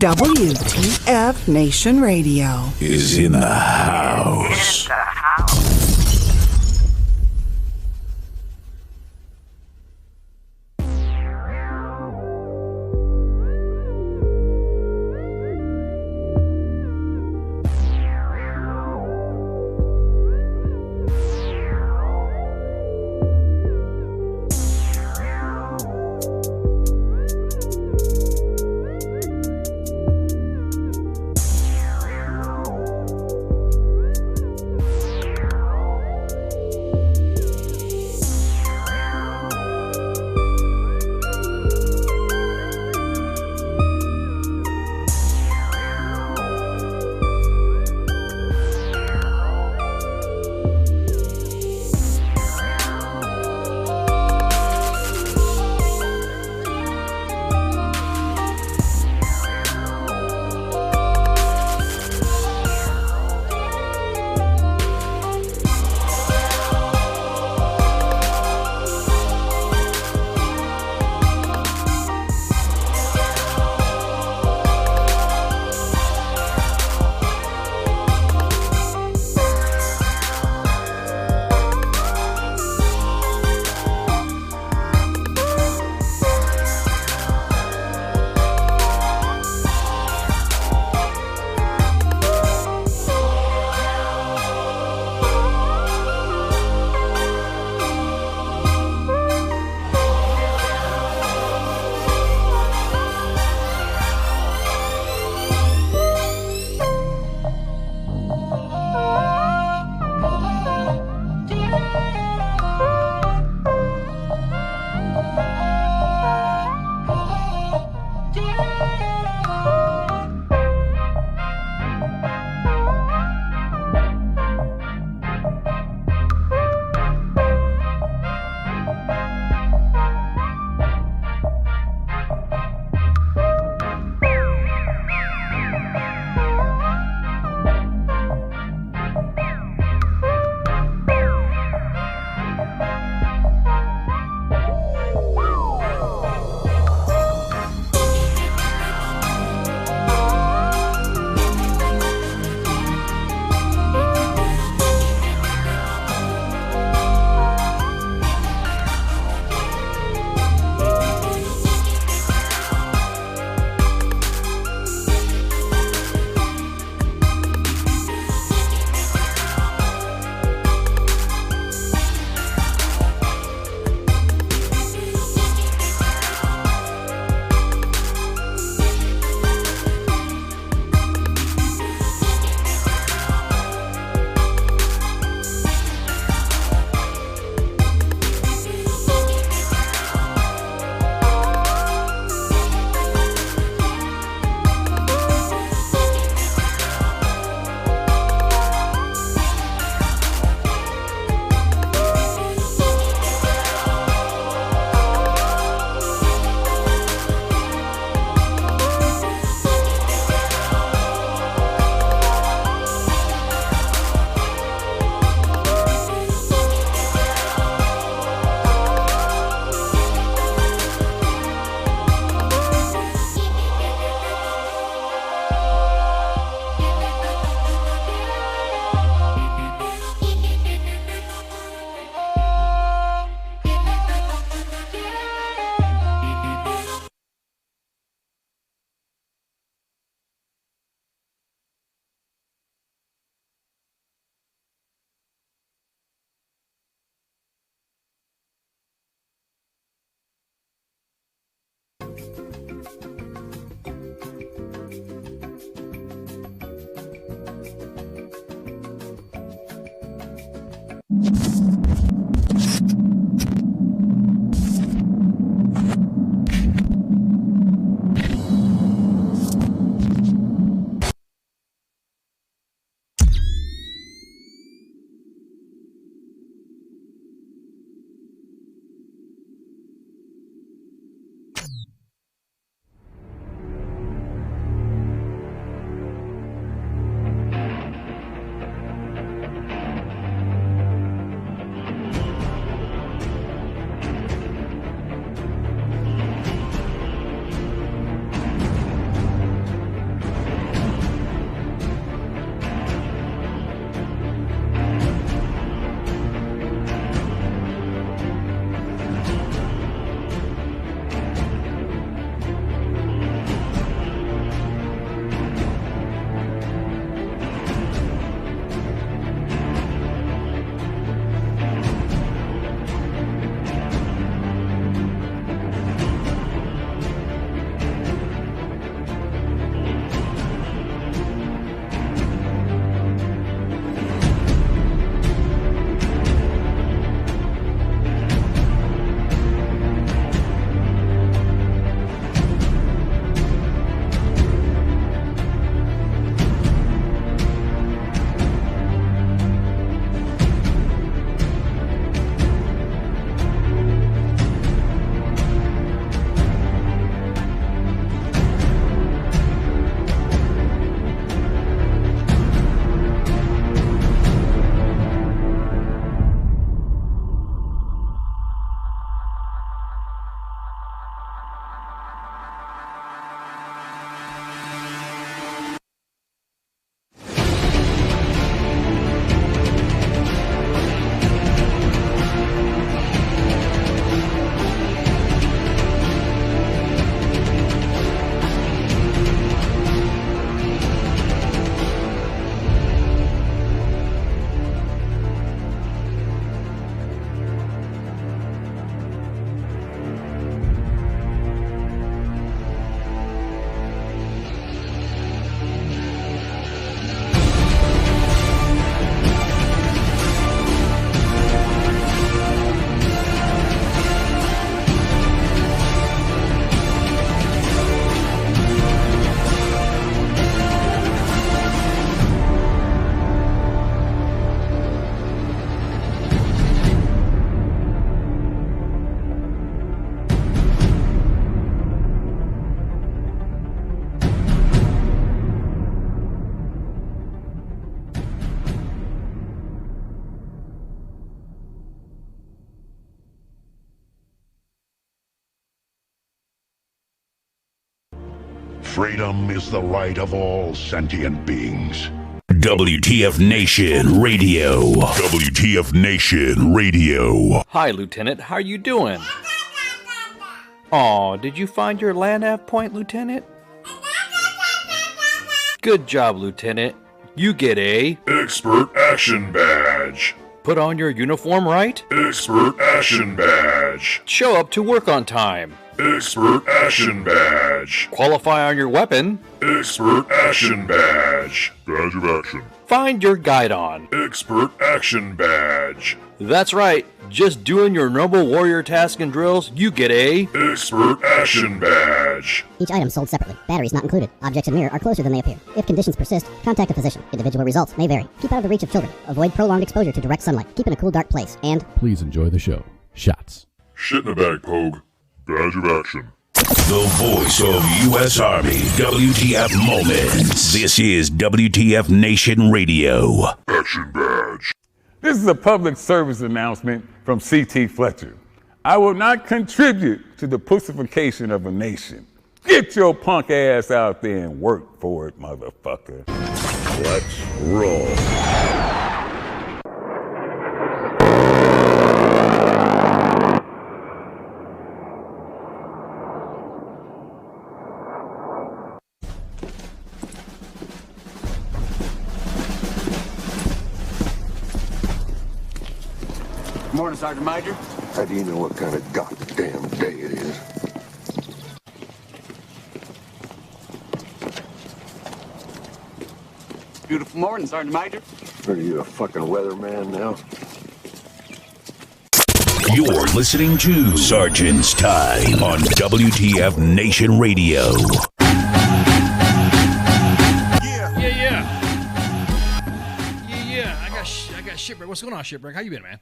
WTF Nation Radio is in the house. Freedom is the right of all sentient beings. WTF Nation Radio. WTF Nation Radio. Hi, Lieutenant. How are you doing? Aw, did you find your land nav point, Lieutenant? Good job, Lieutenant. You get a Expert Action Badge. put on your uniform right, Expert Action Badge. show up to work on time, Expert Action Badge. qualify on your weapon, Expert Action Badge. Badge of Action. find your guidon. Expert Action Badge. That's right, just doing your normal warrior task and drills, you get a Expert Action Badge. Each item sold separately. Batteries not included. Objects in mirror are closer than they appear. If conditions persist, contact a physician. Individual results may vary. Keep out of the reach of children. Avoid prolonged exposure to direct sunlight. Keep in a cool, dark place. And Please enjoy the show. Shots. Shit in a bag, Pogue. Badge of Action. The voice of U.S. Army. WTF Moments. This is WTF Nation Radio. Action Badge. This is a public service announcement from C.T. Fletcher. I will not contribute to the pussification of a nation. Get your punk ass out there and work for it, motherfucker. Let's roll. Morning, Sergeant Major. How do you know what kind of goddamn day it is? Beautiful morning, Sergeant Major. Are you a fucking weatherman now? You're listening to Sergeant's Time on WTF Nation Radio. Yeah. I got Shipwreck. What's going on, Shipwreck? How you been, man?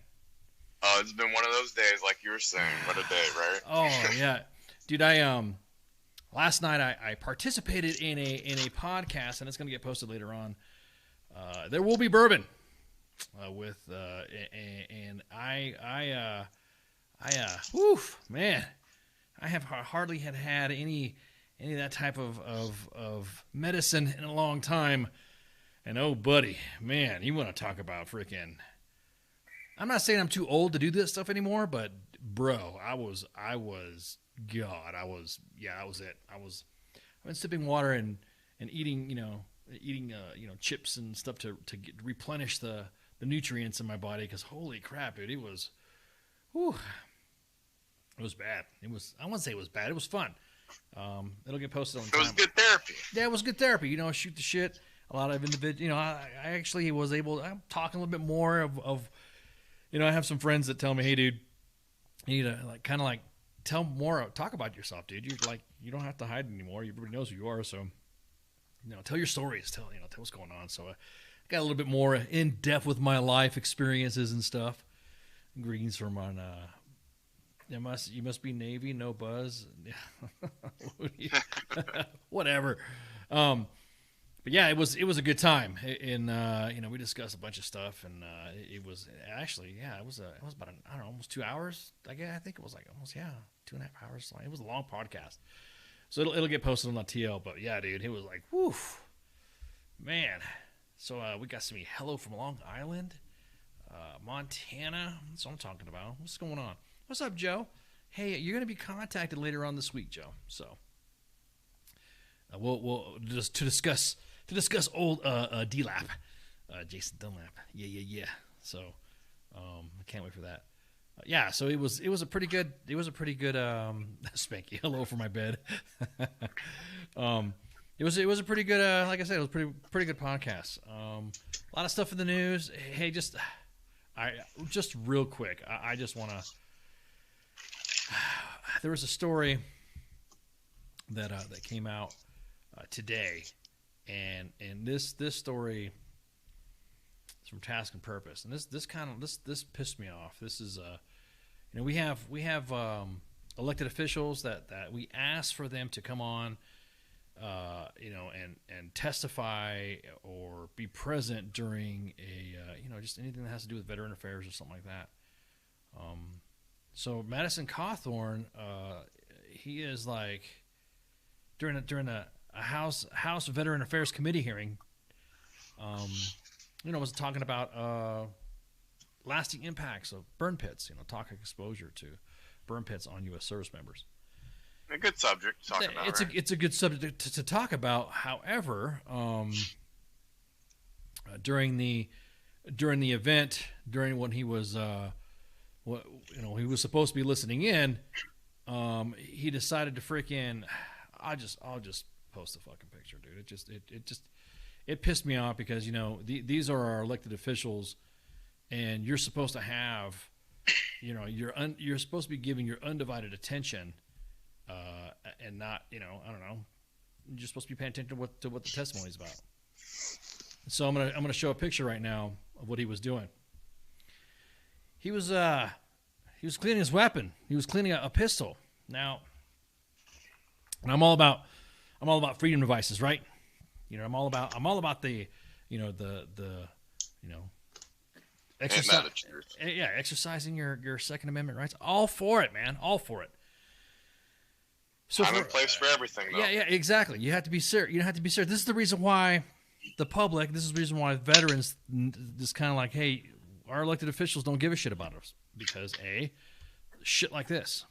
Oh, it's been one of those days, like you were saying. What a day, right? Oh yeah, dude. Last night I participated in a podcast, and it's gonna get posted later on. There will be bourbon and oof, man, I have hardly had any of that type of medicine in a long time. And oh, buddy, man, you want to talk about freaking. I'm not saying I'm too old to do this stuff anymore, but bro, I was it. I've been sipping water and eating, chips and stuff to replenish the nutrients in my body, because holy crap, dude, it was bad. I wouldn't say it was bad. It was fun. It'll get posted on time. It was good therapy. Yeah, it was good therapy. Shoot the shit. A lot of individuals, I actually was able, I'm talking a little bit more of I have some friends that tell me, hey, dude, you need to talk about yourself, dude. You don't have to hide anymore. Everybody knows who you are. So, tell your stories, tell what's going on. So I got a little bit more in depth with my life experiences and stuff. Greetings from on, you must be Navy, no buzz. Whatever. But yeah, it was a good time, and we discussed a bunch of stuff, and it was actually, it was about almost 2 hours. I think it was like almost 2.5 hours long. It was a long podcast, so it'll get posted on the TL. But yeah, dude, it was like, woof, man. So we got some hello from Long Island, Montana. That's what I'm talking about. What's going on? What's up, Joe? Hey, you're gonna be contacted later on this week, Joe. So we'll just to discuss old D-Lap, Jason Dunlap. Yeah. So I can't wait for that. So it was a pretty good Spanky. Hello for my bed. It was a pretty good like I said, it was pretty good podcast. A lot of stuff in the news. Hey, just real quick, I just want to. There was a story that came out today. And this story is from Task and Purpose, and this pissed me off. This is we have elected officials that we ask for them to come on, and testify or be present during a just anything that has to do with veteran affairs or something like that. So Madison Cawthorn, he is like during a House Veteran Affairs Committee hearing. Was talking about lasting impacts of burn pits. Toxic exposure to burn pits on U.S. service members. A good subject to talk about. It's a good subject to talk about. However, during the event, during when he was he was supposed to be listening in, he decided to freaking. I'll just post the fucking picture, dude. It pissed me off because these are our elected officials, and you're supposed to have, you're supposed to be giving your undivided attention. And not, I don't know. You're supposed to be paying attention to what the testimony is about. So I'm gonna show a picture right now of what he was doing. He was cleaning his weapon. He was cleaning a pistol. Now, and I'm all about freedom devices, right? I'm all about the exercising your Second Amendment rights. All for it, man. All for it. So I'm in place for everything, though. Yeah, exactly. You have to be serious. This is the reason why the public. This is the reason why veterans just kind of like, hey, our elected officials don't give a shit about us because shit like this.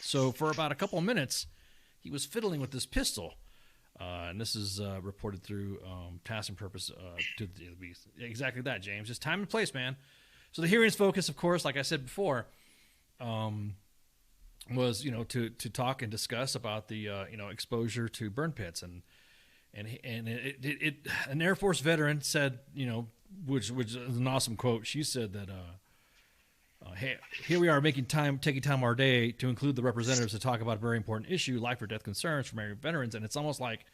So for about a couple of minutes, he was fiddling with this pistol, and this is reported through Task and Purpose to the Daily Beast. Exactly that, James. Just time and place, man. So the hearing's focus, of course, like I said before. Was to talk and discuss about the exposure to burn pits and an Air Force veteran said which is an awesome quote. She said that hey, here we are taking time our day to include the representatives to talk about a very important issue, life or death concerns for American veterans, and it's almost like,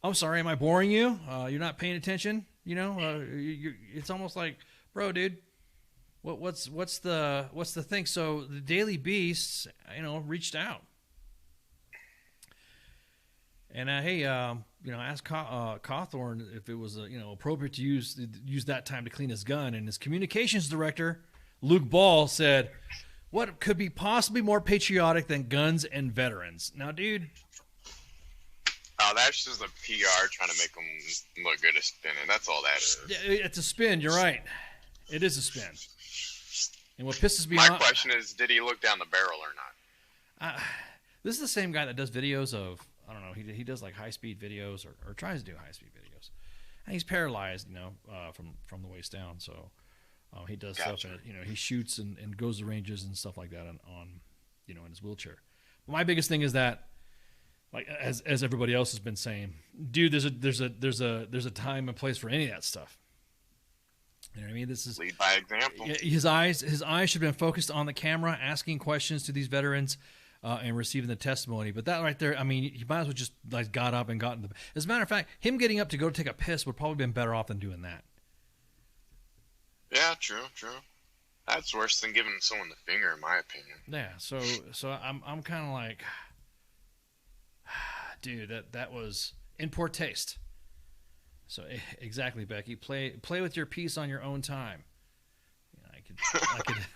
I'm sorry, am I boring you? You're not paying attention? It's almost like, bro, dude. What's the thing? So the Daily Beast, reached out, and asked Cawthorn if it was appropriate to use that time to clean his gun, and his communications director, Luke Ball, said, "What could be possibly more patriotic than guns and veterans?" Now, dude. Oh, that's just a PR trying to make them look good at spinning. That's all that is. Yeah, it's a spin. You're right. It is a spin. And what pisses me off... My off... question is, did he look down the barrel or not? This is the same guy that does videos of... I don't know. He does like high-speed videos or tries to do high-speed videos. And he's paralyzed, from the waist down. So he does stuff that, he shoots and goes to ranges and stuff like that on in his wheelchair. But my biggest thing is that, like as everybody else has been saying, dude, there's a time and place for any of that stuff. You know what I mean? This is lead by example. His eyes should have been focused on the camera, asking questions to these veterans, and receiving the testimony. But that right there, I mean, he might as well just like got up and got in the. As a matter of fact, him getting up to go take a piss would probably been better off than doing that. Yeah, true. That's worse than giving someone the finger, in my opinion. Yeah. So I'm kind of like, dude, that was in poor taste. So exactly, Becky. Play with your piece on your own time.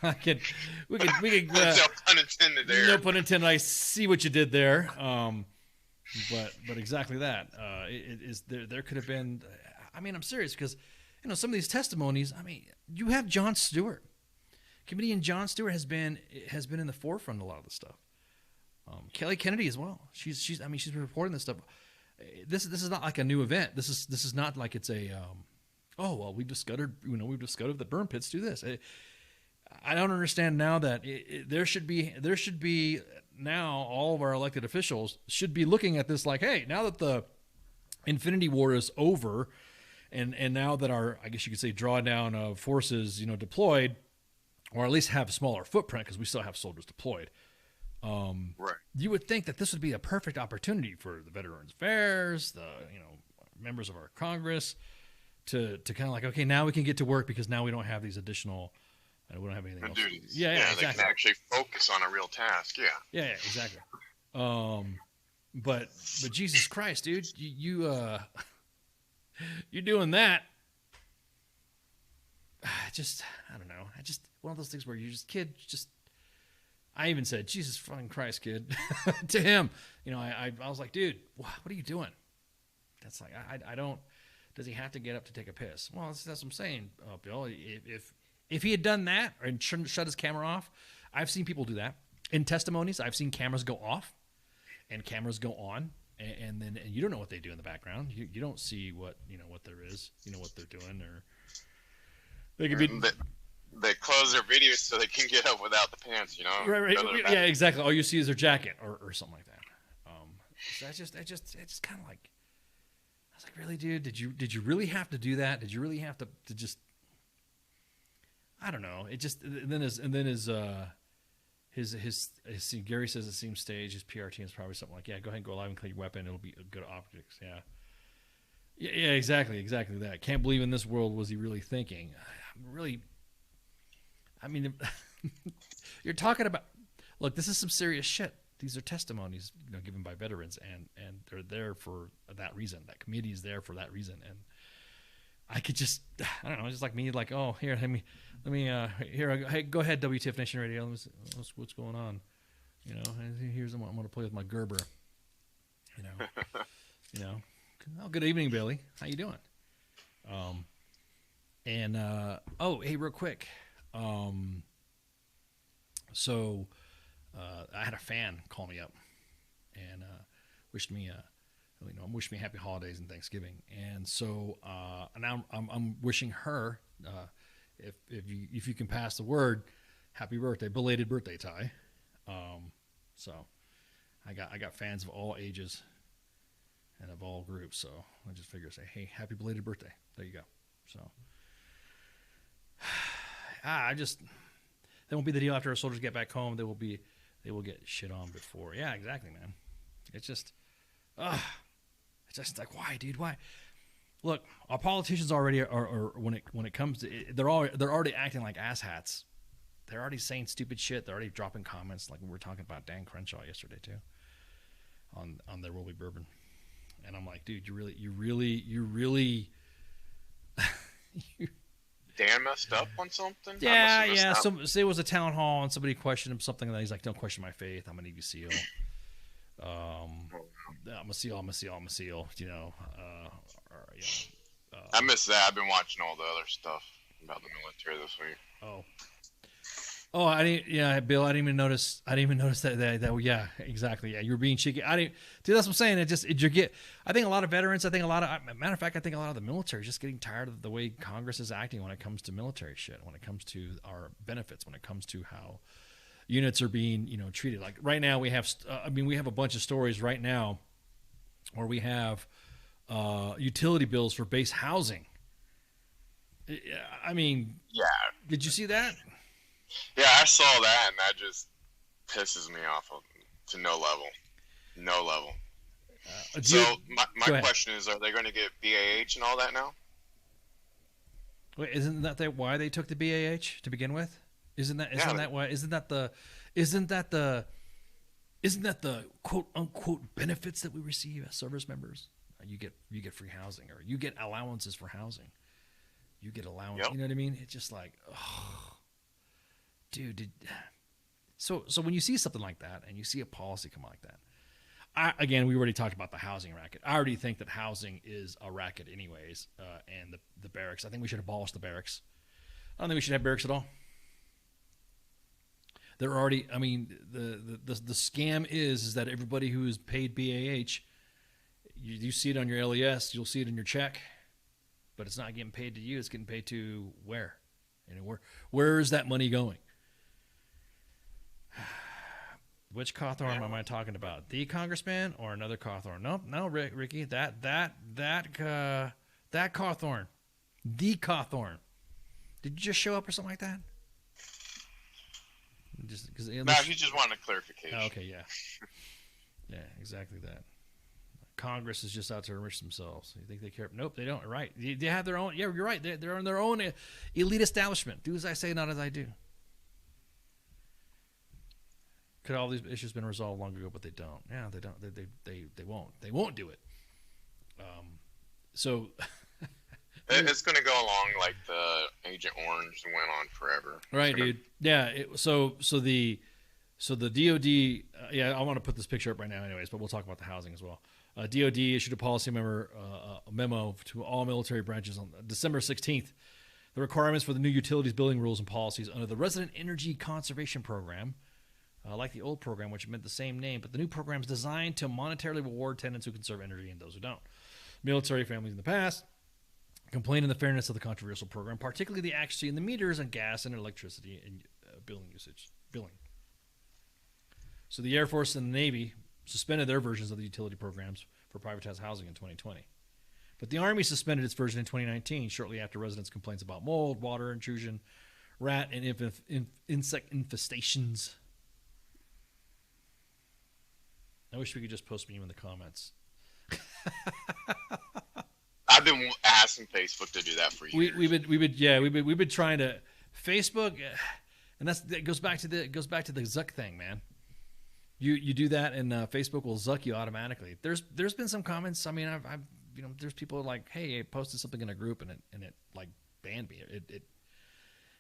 I could. We could. No pun intended there. No pun intended. I see what you did there. But exactly that. It is there could have been. I mean, I'm serious because some of these testimonies. I mean, you have Jon Stewart, comedian Jon Stewart has been in the forefront of a lot of this stuff. Kelly Kennedy as well. She's been reporting this stuff. This is not like a new event. This is not like it's a we've discovered that burn pits do this. I don't understand now that there should be now all of our elected officials should be looking at this like, hey, now that the Infinity War is over, and now that our, I guess you could say, drawdown of forces deployed, or at least have a smaller footprint because we still have soldiers deployed. Right. You would think that this would be a perfect opportunity for the Veterans Affairs, the members of our Congress, to kind of like, okay, now we can get to work because now we don't have these additional, we don't have anything else. Duties. Yeah, exactly. They can actually focus on a real task. Yeah, exactly. But Jesus Christ, dude, you're doing that. I don't know. One of those things where you I even said, Jesus fucking Christ, kid, to him. I was like, dude, what are you doing? That's like I don't. Does he have to get up to take a piss? Well, that's what I'm saying, Bill. If he had done that and shut his camera off, I've seen people do that in testimonies. I've seen cameras go off and cameras go on, and then you don't know what they do in the background. You don't see what there is, what they're doing, or they could be. They close their videos so they can get up without the pants, Right. Yeah, exactly. All you see is their jacket or something like that. So I just kind of like. I was like, really, dude? Did you really have to do that? Did you really have to just? I don't know. It just his Gary says it seems staged. His PR team is probably something like, yeah, go ahead and go live and clean your weapon. It'll be good optics. Yeah, exactly that. Can't believe in this world was he really thinking. I mean, you're talking about. Look, this is some serious shit. These are testimonies, given by veterans, and they're there for that reason. That committee is there for that reason, and I could just, I don't know, just like me, like, oh, here, let me, hey, go ahead, WTF Nation Radio. What's going on? Here's I'm gonna play with my Gerber. Oh, good evening, Billy. How you doing? Hey, real quick, so. I had a fan call me up and wished me happy holidays and Thanksgiving, and so now I'm wishing her if you can pass the word, happy birthday, belated birthday, Ty. So I got fans of all ages and of all groups, so I just figure say, hey, happy belated birthday. There you go. So that won't be the deal after our soldiers get back home. They will get shit on before. Yeah, exactly, man. It's just like, why, dude? Why? Look, our politicians already are when it comes to it, they're already acting like asshats. They're already saying stupid shit. They're already dropping comments like we were talking about Dan Crenshaw yesterday too. On There Will Be Bourbon, and I'm like, dude, you really. Dan messed up on something? Yeah. Say it was a town hall and somebody questioned him something, and he's like, "Don't question my faith. I'm a Navy SEAL. I'm a SEAL. I missed that. I've been watching all the other stuff about the military this week. Oh, I didn't. Yeah, Bill, I didn't even notice that. Yeah, exactly. Yeah, you were being cheeky. Dude, that's what I'm saying. I think a lot of veterans. Matter of fact, I think a lot of the military is just getting tired of the way Congress is acting when it comes to military shit, when it comes to our benefits, when it comes to how units are being, treated. Like right now, we have a bunch of stories right now where we have utility bills for base housing. I mean, yeah. Did you see that? Yeah, I saw that, and that just pisses me off to no level. No level. My question is, are they going to get BAH and all that now? Wait, isn't that why they took the BAH to begin with? Isn't that why? Isn't that the quote unquote benefits that we receive as service members? You get free housing, or you get allowances for housing. You get allowance. Yep. You know what I mean? It's just like, oh. Dude, so when you see something like that and you see a policy come out like that, we already talked about the housing racket. I already think that housing is a racket anyways, and the barracks. I think we should abolish the barracks. I don't think we should have barracks at all. They're already. I mean, the scam is that everybody who is paid BAH, you see it on your LES, you'll see it in your check, but it's not getting paid to you. It's getting paid to where? Where is that money going? Which Cawthorn am I talking about? The congressman or another Cawthorn? No, Ricky. That Cawthorn. The Cawthorn. Did you just show up or something like that? No, he just wanted a clarification. Oh, okay, yeah. Yeah, exactly that. Congress is just out to enrich themselves. You think they care? Nope, they don't. Right. They have their own. Yeah, you're right. They're in their own elite establishment. Do as I say, not as I do. Could all these issues been resolved long ago? But they don't. Yeah, they don't. They won't. They won't do it. So it's going to go along like the Agent Orange went on forever. Right, dude. Yeah. So the DOD. Yeah, I want to put this picture up right now, anyways. But we'll talk about the housing as well. DOD issued a policy memo to all military branches on December 16th. The requirements for the new utilities building rules and policies under the Resident Energy Conservation Program, like the old program, which meant the same name, but the new program is designed to monetarily reward tenants who conserve energy and those who don't. Military families in the past complained of the fairness of the controversial program, particularly the accuracy in the meters on gas and electricity and billing. So the Air Force and the Navy suspended their versions of the utility programs for privatized housing in 2020. But the Army suspended its version in 2019, shortly after residents' complaints about mold, water intrusion, rat, and insect infestations. I wish we could just post me in the comments. I've been asking Facebook to do that for years. We've been trying to Facebook, and that goes back to the Zuck thing, man. You do that, and Facebook will Zuck you automatically. There's been some comments. I mean, I've there's people like, hey, I posted something in a group, and it like banned me.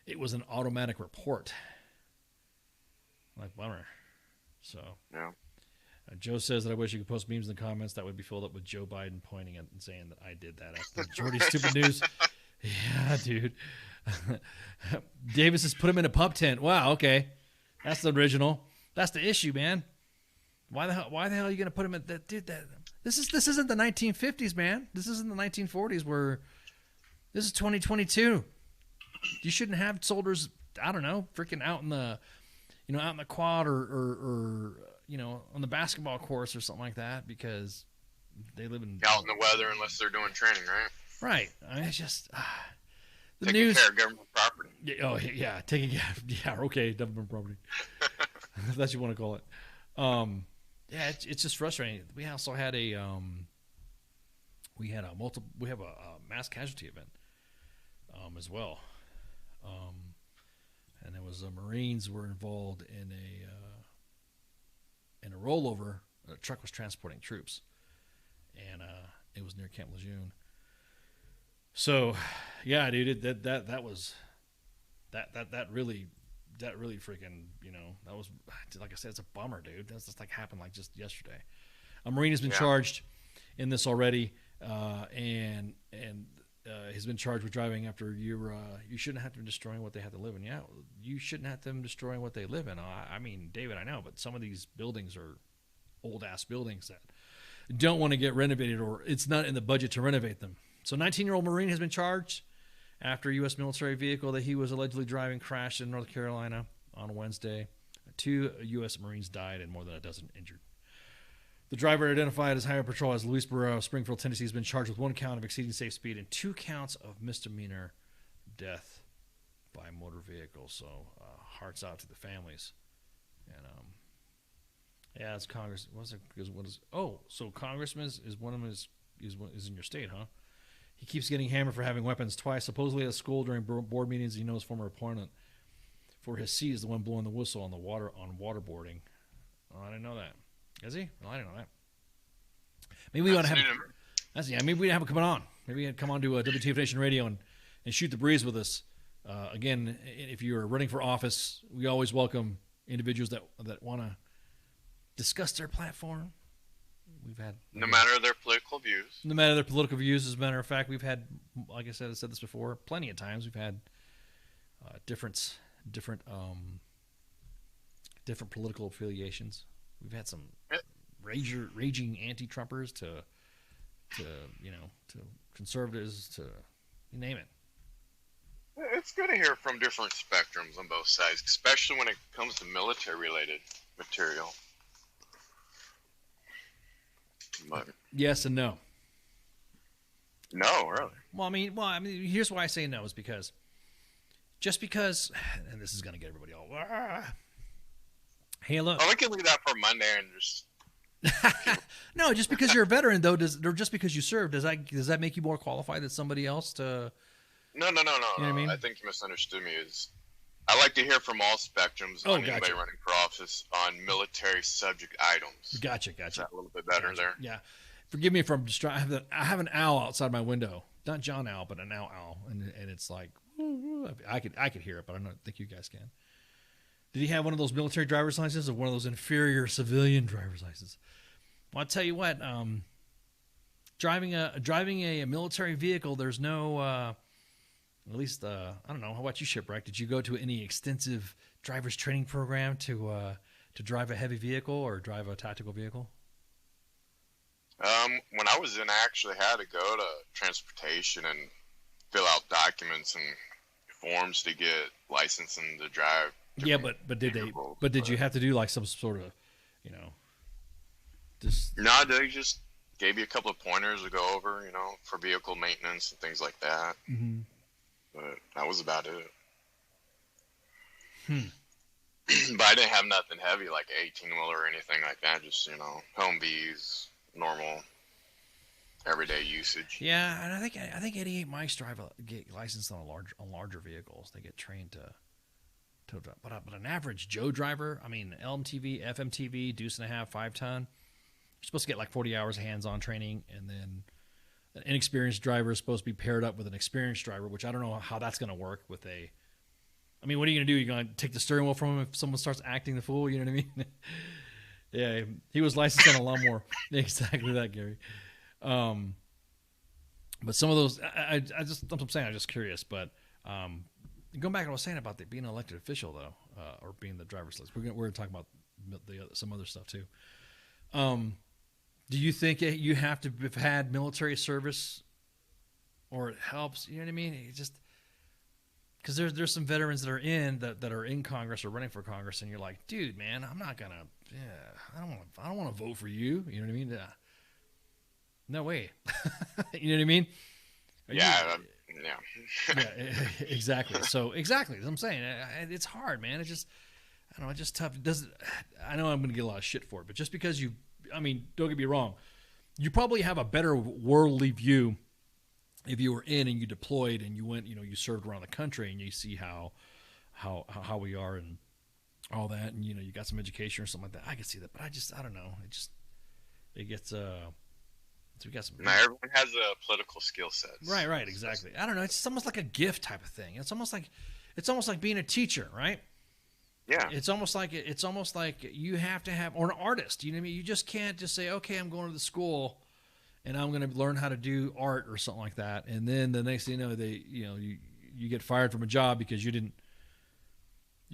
It was an automatic report. Like, bummer. So yeah. Joe says that I wish you could post memes in the comments that would be filled up with Joe Biden pointing at and saying that I did that. After Jordy Stupid News. Yeah, dude. Davis has put him in a pub tent. Wow, okay. That's the original. That's the issue, man. Why the hell are you gonna put him in that, dude? This isn't the 1950s, man. This isn't the 1940s. This is 2022. You shouldn't have soldiers, I don't know, freaking out in the quad or on the basketball course or something like that, because they live out in the weather unless they're doing training, right? Right. I mean, it's just the taking news. Care of government property. Yeah, okay, government property. If that's what you want to call it. It's just frustrating. We also had a mass casualty event as well, and it was Marines were involved in a rollover. A truck was transporting troops, and it was near Camp Lejeune. So, yeah, dude, that really freaking, that was, like I said, it's a bummer, dude. That's just like happened like just yesterday. A Marine has been charged in this already, and has been charged with driving after you shouldn't have them destroying what they have to live in. Yeah, you shouldn't have them destroying what they live in. I mean, David, I know, but some of these buildings are old ass buildings that don't want to get renovated, or it's not in the budget to renovate them. So 19-year-old Marine has been charged after a U.S. military vehicle that he was allegedly driving crashed in North Carolina on Wednesday. 2 U.S. Marines died and more than a dozen injured. The driver, identified as Highway Patrol as Luis Barrero, Springfield, Tennessee, has been charged with 1 count of exceeding safe speed and 2 counts of misdemeanor death by motor vehicle. So hearts out to the families. And as Congress, so Congressman is one of them is in your state, huh? He keeps getting hammered for having weapons twice, supposedly at school during board meetings. He knows former opponent for his seat is the one blowing the whistle on waterboarding. Oh, I didn't know that. Is he? Well, I didn't know that. Maybe we ought to have him. Maybe we have him coming on. Maybe he'd come on to WTF Nation Radio and shoot the breeze with us. Again, if you're running for office, we always welcome individuals that want to discuss their platform. We've had no matter their political views. No matter their political views, as a matter of fact, we've had, like I said this before, plenty of times. We've had different political affiliations. We've had some raging anti-Trumpers to conservatives, to you name it. It's good to hear from different spectrums on both sides, especially when it comes to military-related material. But yes and no. No, really. Well, I mean, here's why I say no is because, and this is going to get everybody all. Hey, look. Oh, we can leave that for Monday and just. No, just because you're a veteran, though, or just because you served, does that make you more qualified than somebody else to? No. You know what I mean? I think you misunderstood me. I like to hear from all spectrums on anybody running for office on military subject items. Gotcha. Is that a little bit better there? Yeah. Forgive me if I'm distracted. I have an owl outside my window. Not John Owl, but an owl. And it's like, I could hear it, but I don't think you guys can. Did he have one of those military driver's licenses or one of those inferior civilian driver's licenses? Well, I'll tell you what, driving a military vehicle, there's no, at least, I don't know. How about you, Shipwreck? Did you go to any extensive driver's training program to drive a heavy vehicle or drive a tactical vehicle? When I was in, I actually had to go to transportation and fill out documents and forms to get licensed and to drive. Yeah, but did you have to do like some sort of, just? No, they just gave you a couple of pointers to go over, for vehicle maintenance and things like that. Mm-hmm. But that was about it. But I didn't have nothing heavy like 18-wheeler or anything like that. Just, Humvees, normal, everyday usage. Yeah, and I think 88 mics get licensed on larger vehicles. They get trained to drive. But an average Joe driver, I mean, LMTV, FMTV, deuce and a half, 5-ton, you're supposed to get like 40 hours of hands-on training, and then an inexperienced driver is supposed to be paired up with an experienced driver, which I don't know how that's going to work with a. I mean, what are you going to do? You're going to take the steering wheel from him if someone starts acting the fool? You know what I mean? Yeah, he was licensed on a lawnmower. Exactly that, Gary. But some of those, I just, that's what I'm saying. I'm just curious. But going back to what I was saying about being an elected official, though, or being the driver's list, we're going to talk about some other stuff too. Do you think you have to have had military service, or it helps? You know what I mean? It just. Because there's some veterans that are in Congress or running for Congress, and you're like, dude, man, I'm not gonna. Yeah, I don't want to vote for you. You know what I mean? No way. You know what I mean? Yeah. Exactly. So exactly, that's what I'm saying. It's hard, man. It's just, I don't know. It's just tough. I know I'm gonna get a lot of shit for it, but just because don't get me wrong, you probably have a better worldly view if you were in and you deployed and you went, you served around the country, and you see how we are and all that, and you got some education or something like that. I can see that, but I don't know. It gets we got some. Now everyone has a political skill set. Right, exactly. I don't know. It's almost like a gift type of thing. It's almost like being a teacher, right? Yeah. It's almost like you have to have, or an artist. You know what I mean? You just can't just say, okay, I'm going to the school and I'm going to learn how to do art or something like that. And then the next thing you know, you get fired from a job because you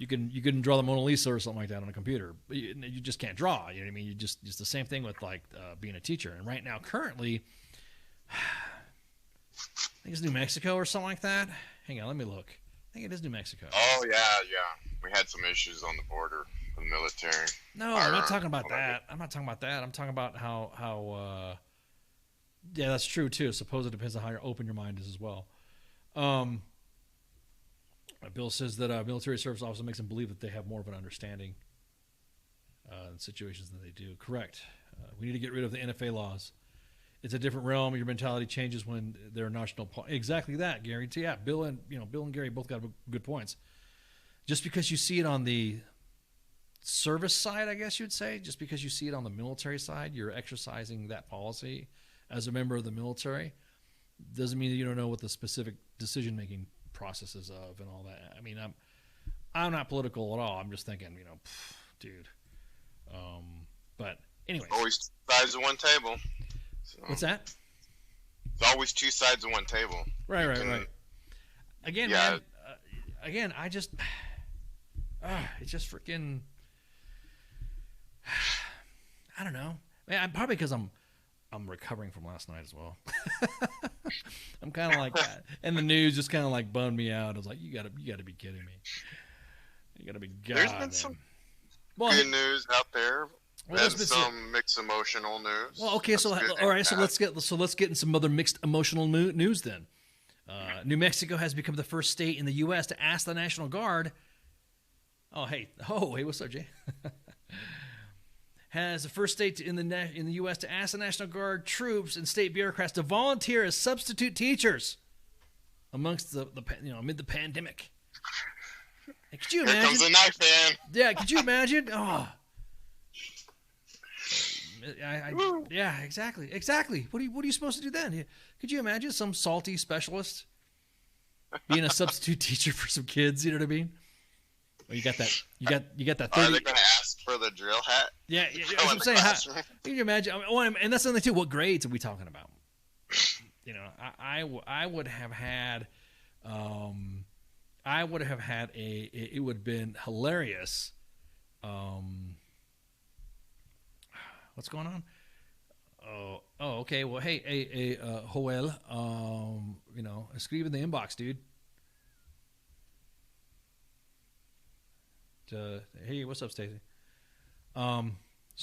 couldn't draw the Mona Lisa or something like that on a computer. You just can't draw. You know what I mean? It's the same thing with being a teacher. And right now, currently, I think it's New Mexico or something like that. Hang on, let me look. I think it is New Mexico. Oh yeah. We had some issues on the border with the military. No, I'm not talking about that. I'm not talking about that. I'm talking about how yeah, that's true too. Suppose it depends on how open your mind is as well. Bill says that military service officer makes them believe that they have more of an understanding in situations than they do. Correct. We need to get rid of the NFA laws. It's a different realm. Your mentality changes when they're national. Exactly that, Gary. Yeah, Bill and Gary both got good points. Just because you see it on the service side, I guess you'd say, just because you see it on the military side, you're exercising that policy as a member of the military, doesn't mean that you don't know what the specific decision-making processes of and all that. I mean, I'm not political at all. I'm just thinking, dude. But anyway, always two sides of one table. So. What's that? It's always two sides of one table. Right. Again, yeah. Man. I just, it's just freaking. I don't know. Man, probably because I'm recovering from last night as well. I'm kind of like that, and the news just kind of like bummed me out. I was like, you gotta be kidding me. You gotta be. There's been some good news out there, and some mixed emotional news. Well, okay, so all right, so let's get in some other mixed emotional news then. New Mexico has become the first state in the U.S. to ask the National Guard. Oh hey, what's up, Jay? Has the first state in the U.S. to ask the National Guard troops and state bureaucrats to volunteer as substitute teachers amongst the amid the pandemic. Hey, could you imagine? Here comes the knife man. Yeah, could you imagine? Oh, yeah, exactly. What are you supposed to do then? Could you imagine some salty specialist being a substitute teacher for some kids? You know what I mean? Well, you got that 30. Are they going to ask for the drill hat? Yeah. That's what I'm saying. Can you imagine? And that's the other thing too. What grades are we talking about? You know, I would have had, it would have been hilarious. What's going on? Oh, okay. Well, hey, Joel, you know, escribe in the inbox, dude. Hey, what's up, Stacey? So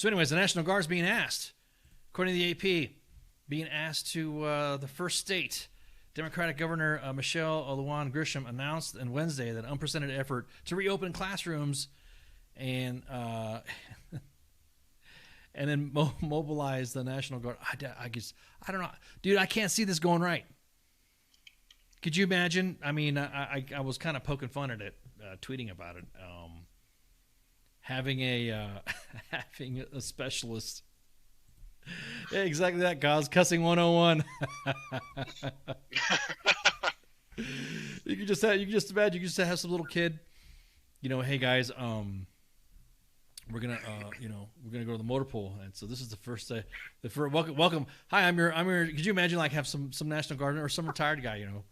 anyways, the National Guard's being asked, according to the AP, being asked to the first state. Democratic Governor Michelle Lujan Grisham announced on Wednesday that an unprecedented effort to reopen classrooms and and then mobilize the National Guard. I don't know. Dude, I can't see this going right. Could you imagine? I mean, I was kind of poking fun at it, tweeting about it. Having a specialist. Yeah, exactly that, guys. Cussing 101. You can just imagine. You can just have some little kid. You know, hey guys, we're gonna go to the motor pool, and so this is the first day. Welcome. Hi, I'm your. Could you imagine like have some National Guard or some retired guy, you know?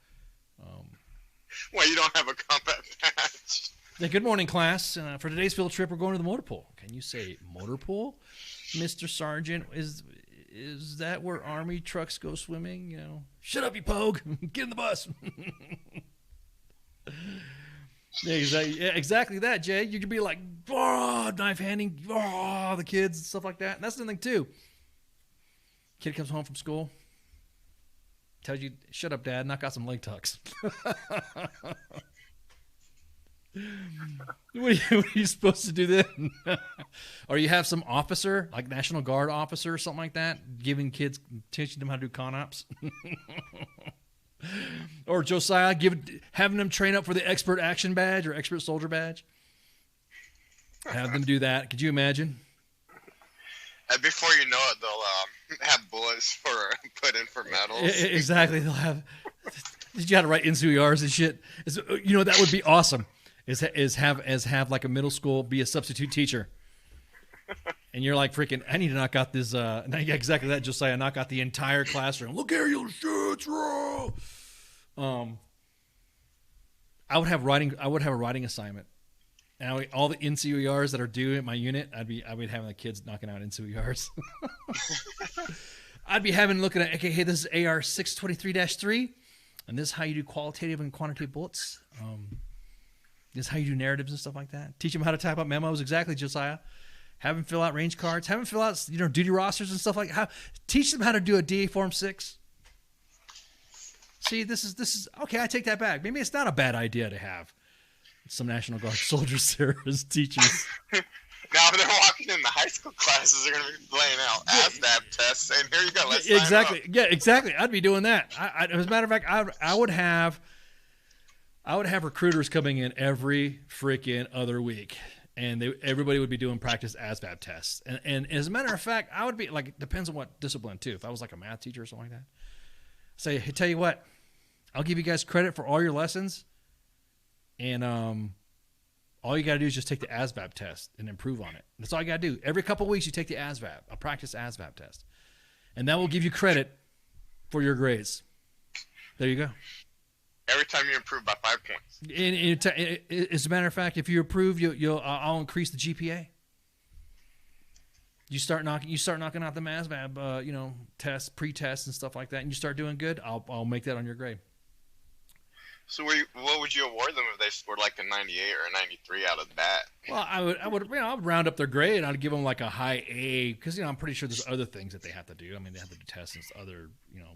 Well, you don't have a combat patch. Yeah, good morning, class. For today's field trip, we're going to the motor pool. Can you say motor pool, Mr. Sergeant? Is that where Army trucks go swimming? You know, shut up, you pogue. Get in the bus. Yeah, exactly that, Jay. You could be like, oh, knife handing, oh, the kids and stuff like that. And that's the thing too. Kid comes home from school, tells you, shut up, Dad, knock out some leg tucks. What are you supposed to do then? Or you have some officer, like National Guard officer or something like that, teaching them how to do con ops. Or Josiah, having them train up for the expert action badge or expert soldier badge. Have them do that. Could you imagine? And before you know it, they'll have bullets put in for medals. Exactly. They'll have. You got to write NCOERs and shit. You know, that would be awesome. Is have like a middle school be a substitute teacher, and you're like freaking. I need to knock out this. Exactly that, Josiah. Knock out the entire classroom. Look here, you shit's raw. I would have a writing assignment. Now all the NCOERs that are due at my unit, I'd be having the kids knocking out NCOERs. I'd be looking at, okay, hey, this is AR 623-3, and this is how you do qualitative and quantitative bullets. This is how you do narratives and stuff like that. Teach them how to type up memos. Exactly, Josiah. Have them fill out range cards. Have them fill out, duty rosters and stuff like that. Teach them how to do a DA Form 6. See, this is okay. I take that back. Maybe it's not a bad idea to have some National Guard soldiers there as teachers. Now they're walking in the high school classes. They're going to be laying out ASVAB tests, saying, "Here you go, let's sign exactly." up. Yeah, exactly. I'd be doing that. As a matter of fact, I would have recruiters coming in every freaking other week, and everybody would be doing practice ASVAB tests. And as a matter of fact, I would be like, it depends on what discipline too. If I was like a math teacher or something like that, say, hey, tell you what, I'll give you guys credit for all your lessons, and all you got to do is just take the ASVAB test and improve on it. That's all you got to do. Every couple of weeks, you take the ASVAB, a practice ASVAB test, and that will give you credit for your grades. There you go. Every time you improve by 5 points. As a matter of fact, if you improve, I'll increase the GPA. You start knocking out the ASVAB, tests, pre-tests, and stuff like that, and you start doing good. I'll make that on your grade. So what would you award them if they scored like a 98 or a 93 out of the bat? Well, I would round up their grade. I'd give them like a high A because I'm pretty sure there's other things that they have to do. I mean, they have to do tests and other,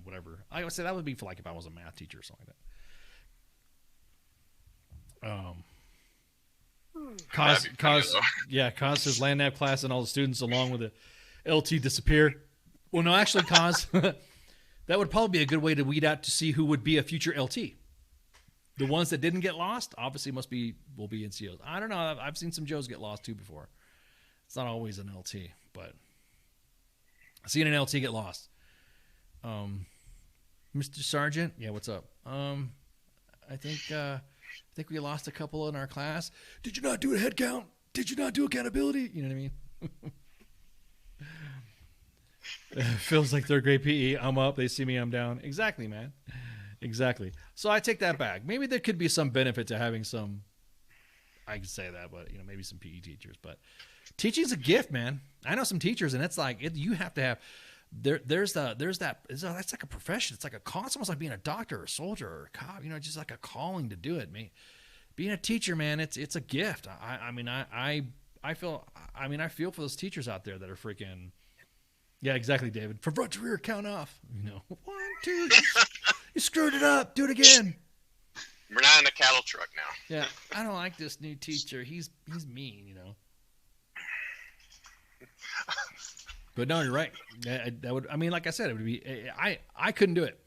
whatever. I would say that would be for like if I was a math teacher or something like that. Cause says land nav class and all the students along with the LT disappear. Well, no, actually, Cause that would probably be a good way to weed out to see who would be a future LT. The ones that didn't get lost obviously will be NCOs. I don't know. I've seen some Joes get lost too before. It's not always an LT, but I've seen an LT get lost. Mr. Sergeant, yeah, what's up? I think we lost a couple in our class. Did you not do a head count? Did you not do accountability? You know what I mean? Feels like third grade PE. I'm up. They see me. I'm down. Exactly, man. Exactly. So I take that back. Maybe there could be some benefit to having some. I could say that, but maybe some PE teachers. But teaching's a gift, man. I know some teachers, and it's like you have to have. That's like a profession. It's like it's almost like being a doctor or a soldier or a cop. Just like a calling to do it. Being a teacher, man, it's a gift. I feel for those teachers out there that are freaking. Yeah, exactly, David. From front to rear, count off. 1, 2. You screwed it up. Do it again. We're not in a cattle truck now. Yeah, I don't like this new teacher. He's mean, But no, you're right. That would. Like I said, it would be. I couldn't do it,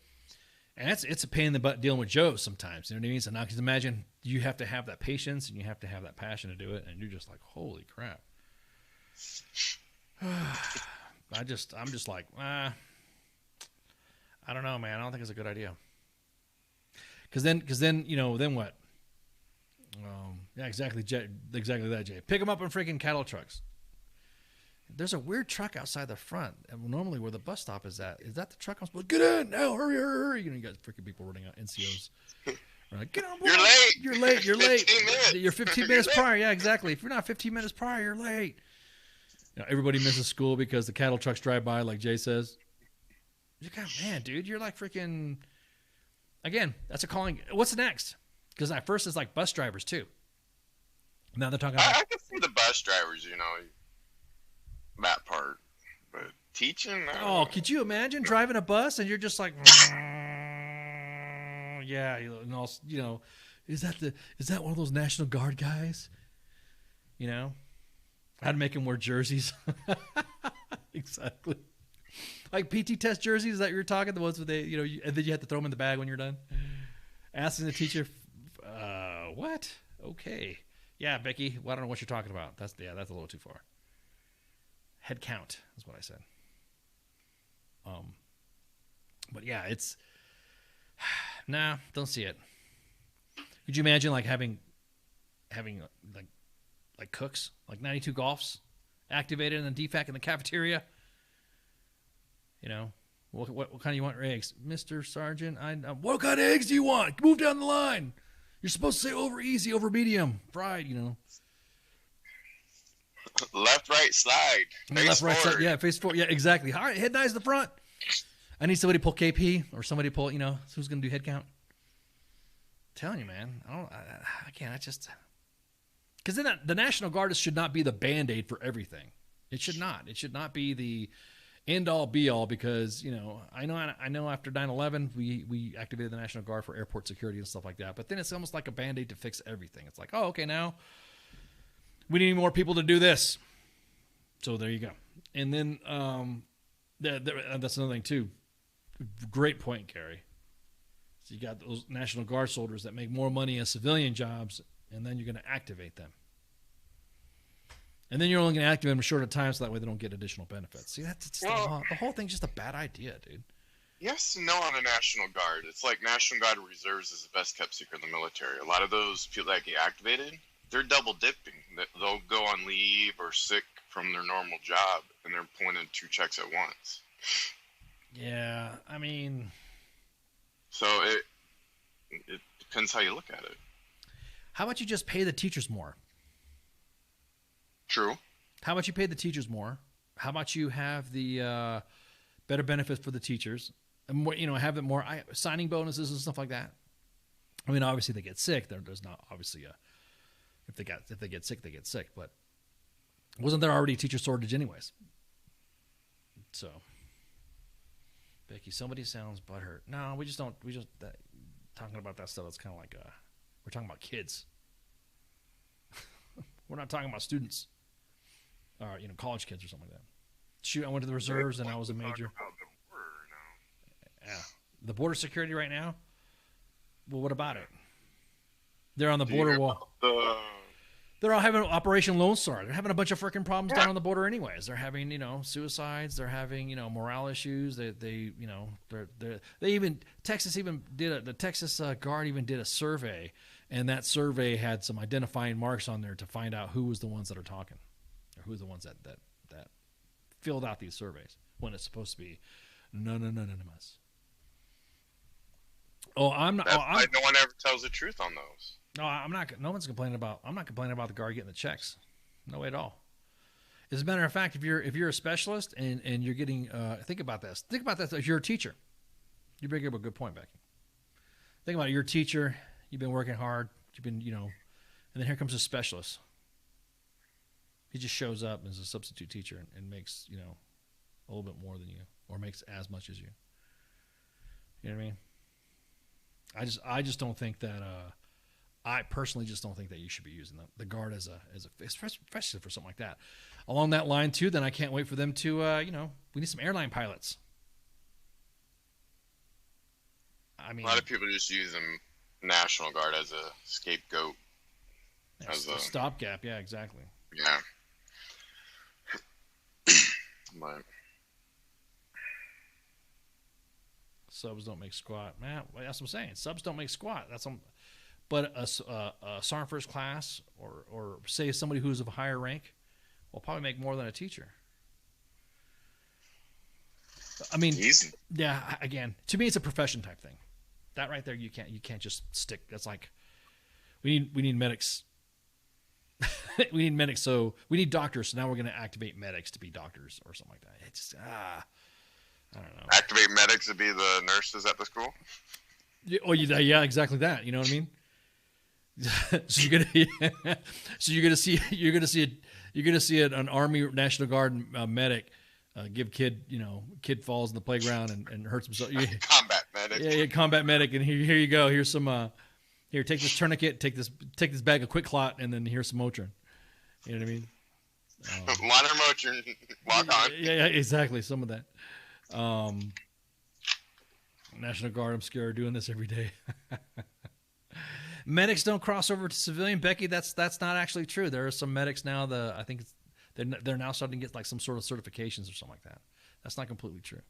and it's a pain in the butt dealing with Joes sometimes. You know what I mean? So now, because imagine you have to have that patience and you have to have that passion to do it, and you're just like, holy crap. I'm just like, I don't know, man. I don't think it's a good idea. Because then, then what? Yeah, exactly that, Jay. Pick them up in freaking cattle trucks. There's a weird truck outside the front, and normally where the bus stop is at. Is that the truck I'm supposed to get in now? Hurry! You got freaking people running out NCOs. We're like, get on board. You're late. You're 15 minutes. You're 15 minutes prior. Yeah, exactly. If you're not 15 minutes prior, you're late. Everybody misses school because the cattle trucks drive by, like Jay says. You're like, man, dude, you're like freaking. Again, that's a calling. What's next? Because at first it's like bus drivers too. Now they're talking about. I can see the bus drivers, that part, but teaching. Could you imagine driving a bus and you're just like, yeah, is that one of those National Guard guys? How to make him wear jerseys. Exactly. Like PT test jerseys, is that you were talking? The ones where they, and then you have to throw them in the bag when you're done? Asking the teacher, what? Okay. Yeah, Becky, I don't know what you're talking about. That's a little too far. Head count is what I said. But yeah, it's, don't see it. Could you imagine like having like cooks, like 92 Golfs activated in the DFAC in the cafeteria? What kind you want eggs? Mr. Sergeant, what kind of eggs do you want? Move down the line. You're supposed to say over easy, over medium, fried, Left, right, slide. Left, right, slide. Yeah, face forward. Yeah, exactly. All right, head nice the front. I need somebody to pull KP or somebody to pull, who's going to do head count. I'm telling you, man. I can't. Because then the National Guard should not be the Band-Aid for everything. It should not. It should not be the end-all, be-all, because, I know after 9/11, we activated the National Guard for airport security and stuff like that, but then it's almost like a Band-Aid to fix everything. It's like, oh, okay, now we need more people to do this. So there you go. And then that's another thing, too. Great point, Gary. So you got those National Guard soldiers that make more money as civilian jobs, and then you're going to activate them. And then you're only going to activate them a shorter time so that way they don't get additional benefits. See, the whole thing's just a bad idea, dude. Yes and no on the National Guard. It's like National Guard Reserves is the best kept secret in the military. A lot of those people that get activated, they're double dipping. They'll go on leave or sick from their normal job, and they're pulling in 2 checks at once. Yeah, I mean... So it depends how you look at it. How about you just pay the teachers more? True. How about you pay the teachers more? How about you have the better benefits for the teachers? And more, have it more signing bonuses and stuff like that. I mean, obviously they get sick. There's not obviously if they get sick, they get sick. But wasn't there already a teacher shortage anyways? So, Becky, somebody sounds butthurt. No, we just talking about that stuff. It's kind of like we're talking about kids. We're not talking about students. Or, college kids or something like that. Shoot, I went to the reserves and I was a major. Yeah. The border security right now? Well, what about it? They're on the border wall. They're all having Operation Lone Star. They're having a bunch of freaking problems down on the border anyways. They're having, suicides. They're having, morale issues. The Texas Guard even did a survey, and that survey had some identifying marks on there to find out who was the ones that are talking, or who's the ones that filled out these surveys. when it's supposed to be anonymous. Oh, I'm not. That's why no one ever tells the truth on those. No, I'm not. No one's complaining about. I'm not complaining about the guard getting the checks. No way at all. As a matter of fact, if you're a specialist and you're getting, think about this. Think about this. If you're a teacher, you bring up a good point, Becky. Think about it. You're a teacher. You've been working hard. You've been, and then here comes a specialist. He just shows up as a substitute teacher and makes, a little bit more than you, or makes as much as you. You know what I mean? I just don't think that. I personally just don't think that you should be using the guard as a especially for something like that. Along that line too, then I can't wait for them to we need some airline pilots. I mean, a lot of people just use them National Guard as a scapegoat, as a stopgap. Yeah, exactly. Yeah. But subs don't make squat, man. That's what I'm saying. Subs don't make squat. But a sergeant first class or say somebody who's of a higher rank will probably make more than a teacher. I mean, easy. Yeah. Again, to me, it's a profession type thing. That right there, you can't just stick. That's like we need medics. We need medics, so we need doctors. So now we're going to activate medics to be doctors or something like that. It's just I don't know. Activate medics to be the nurses at the school. Yeah, exactly that. You know what I mean? So you're gonna see an Army National Guard medic give kid falls in the playground and hurts himself. Combat medic. Yeah, combat medic, and here you go. Here's some here, take this tourniquet, take this bag of Quick Clot, and then here's some Motrin. You know what I mean? Minor Motrin, walk on. Yeah, exactly. Some of that. National Guard, I'm scared of doing this every day. Medics don't cross over to civilian, Becky. That's not actually true. There are some medics now. I think they're now starting to get like some sort of certifications or something like that. That's not completely true.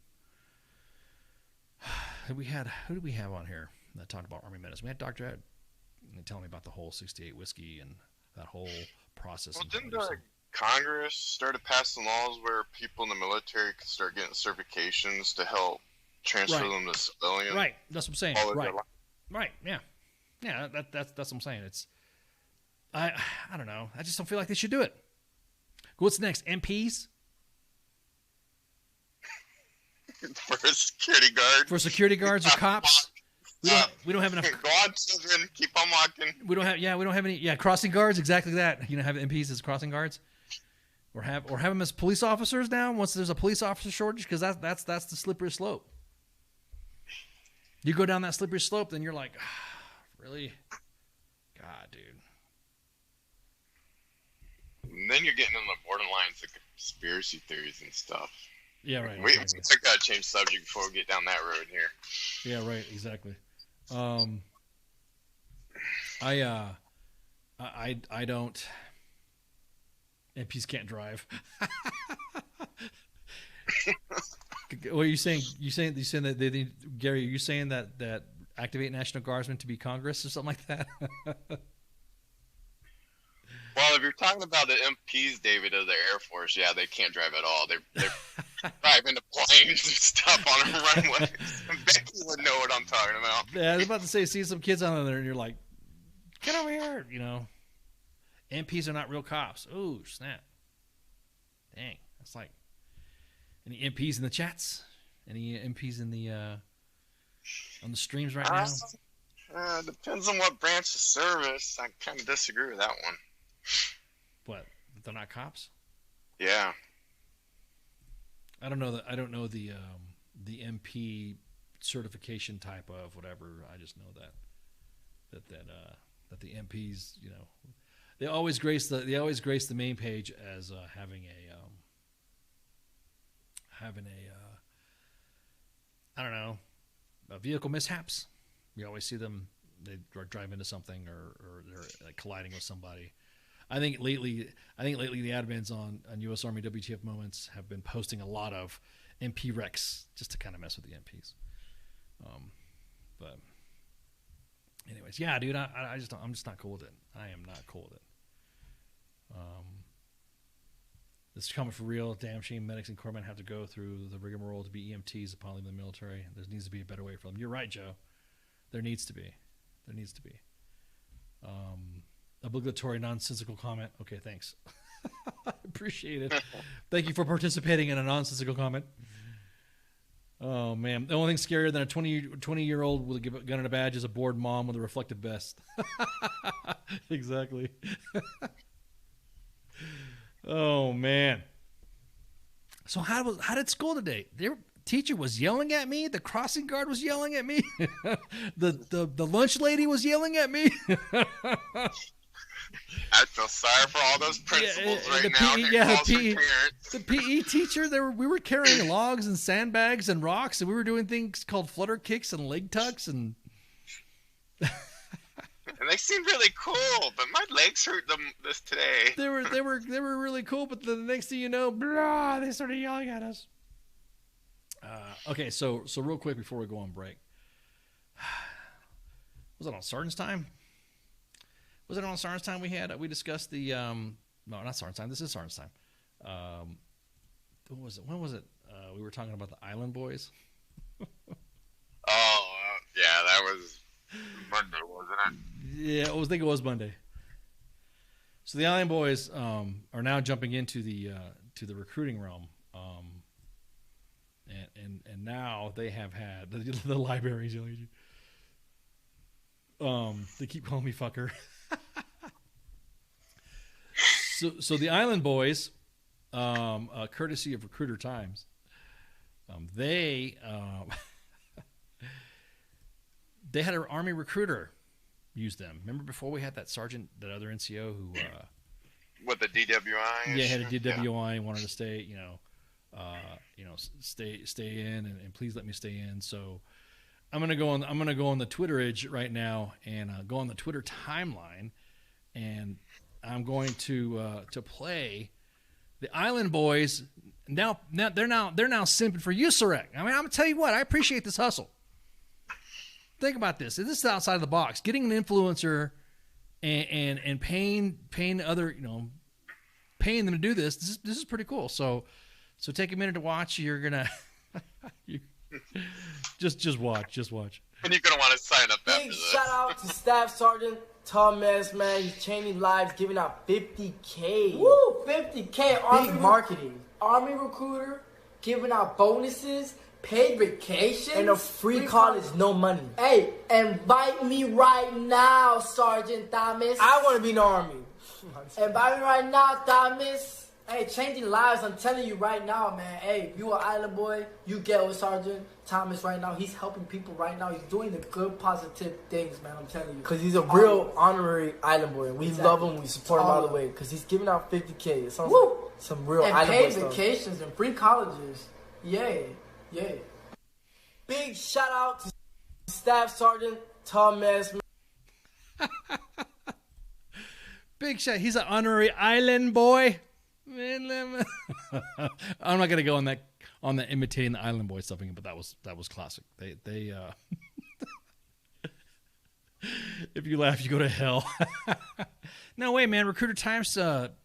Who did we have on here that talked about Army medics? We had Dr. Ed telling me about the whole 68 whiskey and that whole process. Well, didn't Congress started passing laws where people in the military could start getting certifications to help transfer them to civilian? Right. That's what I'm saying. Right. Yeah. Yeah. That's what I'm saying. It's I don't know. I just don't feel like they should do it. What's next? MPs? For a security guard. For security guards or cops? We don't have enough. Go on, children. Keep on walking. We don't have any crossing guards. Exactly that. Have MPs as crossing guards, or have them as police officers now. Once there's a police officer shortage, because that's the slippery slope. You go down that slippery slope, then you're like, really, God, dude. And then you're getting in the borderlines of conspiracy theories and stuff. Yeah, right. We gotta change subject before we get down that road here. Yeah, right. Exactly. I don't. MPs can't drive. What are you saying? You saying that they need, Gary? Are you saying that activate National Guardsmen to be Congress or something like that? Well, if you're talking about the MPs, David, of the Air Force, yeah, they can't drive at all. They're driving the planes and stuff on the runways. Becky would know what I'm talking about. Yeah, I was about to say, see some kids on there, and you're like, get over here, MPs are not real cops. Ooh, snap. Dang. That's like, any MPs in the chats? Any MPs in the on the streams right now? Depends on what branch of service. I kind of disagree with that one. What? They're not cops? Yeah. I don't know the MP certification type of whatever. I just know that the MPs, they always grace the main page as having vehicle mishaps. We always see them. They drive into something or they're like colliding with somebody. I think lately the admins on U.S. Army WTF Moments have been posting a lot of MP wrecks just to kind of mess with the MPs. But anyways, yeah, dude, I'm just not cool with it. I am not cool with it. This is coming for real. Damn shame medics and corpsmen have to go through the rigmarole to be EMTs upon leaving the military. There needs to be a better way for them. You're right, Joe. There needs to be. Obligatory nonsensical comment. Okay, thanks. Appreciate it. Thank you for participating in a nonsensical comment. Oh, man. The only thing scarier than a 20-year-old with a gun and a badge is a bored mom with a reflective vest. Exactly. Oh, man. So how did school today? Their teacher was yelling at me. The crossing guard was yelling at me. the lunch lady was yelling at me. I feel sorry for all those principals the PE teacher. We were carrying logs and sandbags and rocks, and we were doing things called flutter kicks and leg tucks and. And they seemed really cool, but my legs hurt them this today. They were really cool, but the next thing you know, blah, they started yelling at us. Okay, so real quick before we go on break, was it on Sergeant's time? Was it on Sergeant's time we discussed the no, not Sergeant's time. This is Sergeant's time. What was it? When was it? We were talking about the Island Boys. Yeah, that was Monday, wasn't it? Yeah, I think it was Monday. So the Island Boys are now jumping into the recruiting realm, and now they have had the libraries. They keep calling me fucker. So the Island Boys, courtesy of Recruiter Times, they had an Army recruiter use them. Remember before we had that sergeant, that other NCO who with the DWI? Yeah, had a DWI and wanted to stay, stay in and please let me stay in. So I'm gonna go on the Twitter edge right now and go on the Twitter timeline, and I'm going to play the Island Boys. Now they're now simping for USAREC. I mean, I'm gonna tell you what, I appreciate this hustle. Think about this. This is outside of the box. Getting an influencer and paying other, paying them to do this. This is pretty cool. So take a minute to watch. You're gonna just watch. And you're gonna want to sign up after Big this. shout out to Staff Sergeant Thomas, man. He's changing lives, giving out 50K. Woo, 50K. Army marketing. Army recruiter, giving out bonuses. Paid vacation and a free college, no money. Hey, invite me right now, Sergeant Thomas. I want to be in the Army. Invite me right now, Thomas. Hey, changing lives, I'm telling you right now, man. Hey, you an Island Boy, you get with Sergeant Thomas right now. He's helping people right now. He's doing the good, positive things, man, I'm telling you. Because he's a real honorary Island Boy. We love him, we support him all the way. Because he's giving out 50K. It sounds like some real Island Boy stuff. And paid vacations and free colleges. Yeah. Big shout out to Staff Sergeant Thomas. Big shout. He's an honorary Island Boy. I'm not gonna go on that imitating the Island Boy stuff, but that was classic. They if you laugh, you go to hell. No way, man. Recruiter Times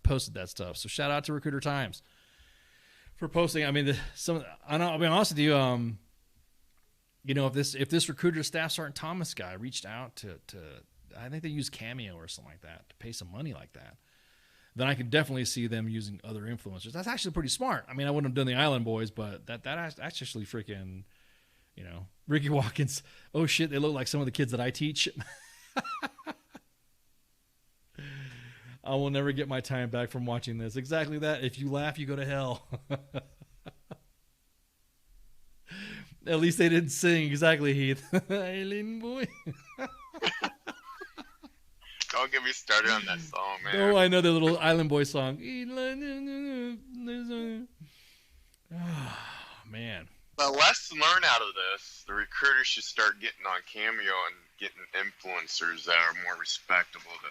posted that stuff, so shout out to Recruiter Times for posting. I mean, I'll be honest with you. If this recruiter Staff Sergeant Thomas guy reached out to I think they used Cameo or something like that to pay some money like that, then I could definitely see them using other influencers. That's actually pretty smart. I mean, I wouldn't have done the Island Boys, but that's actually freaking, Ricky Watkins. Oh shit, they look like some of the kids that I teach. I will never get my time back from watching this. Exactly that. If you laugh, you go to hell. At least they didn't sing exactly, Heath. Island Boy. Don't get me started on that song, man. Oh, I know the little Island Boy song. Oh, man. The lesson learned out of this, the recruiters should start getting on Cameo and getting influencers that are more respectable to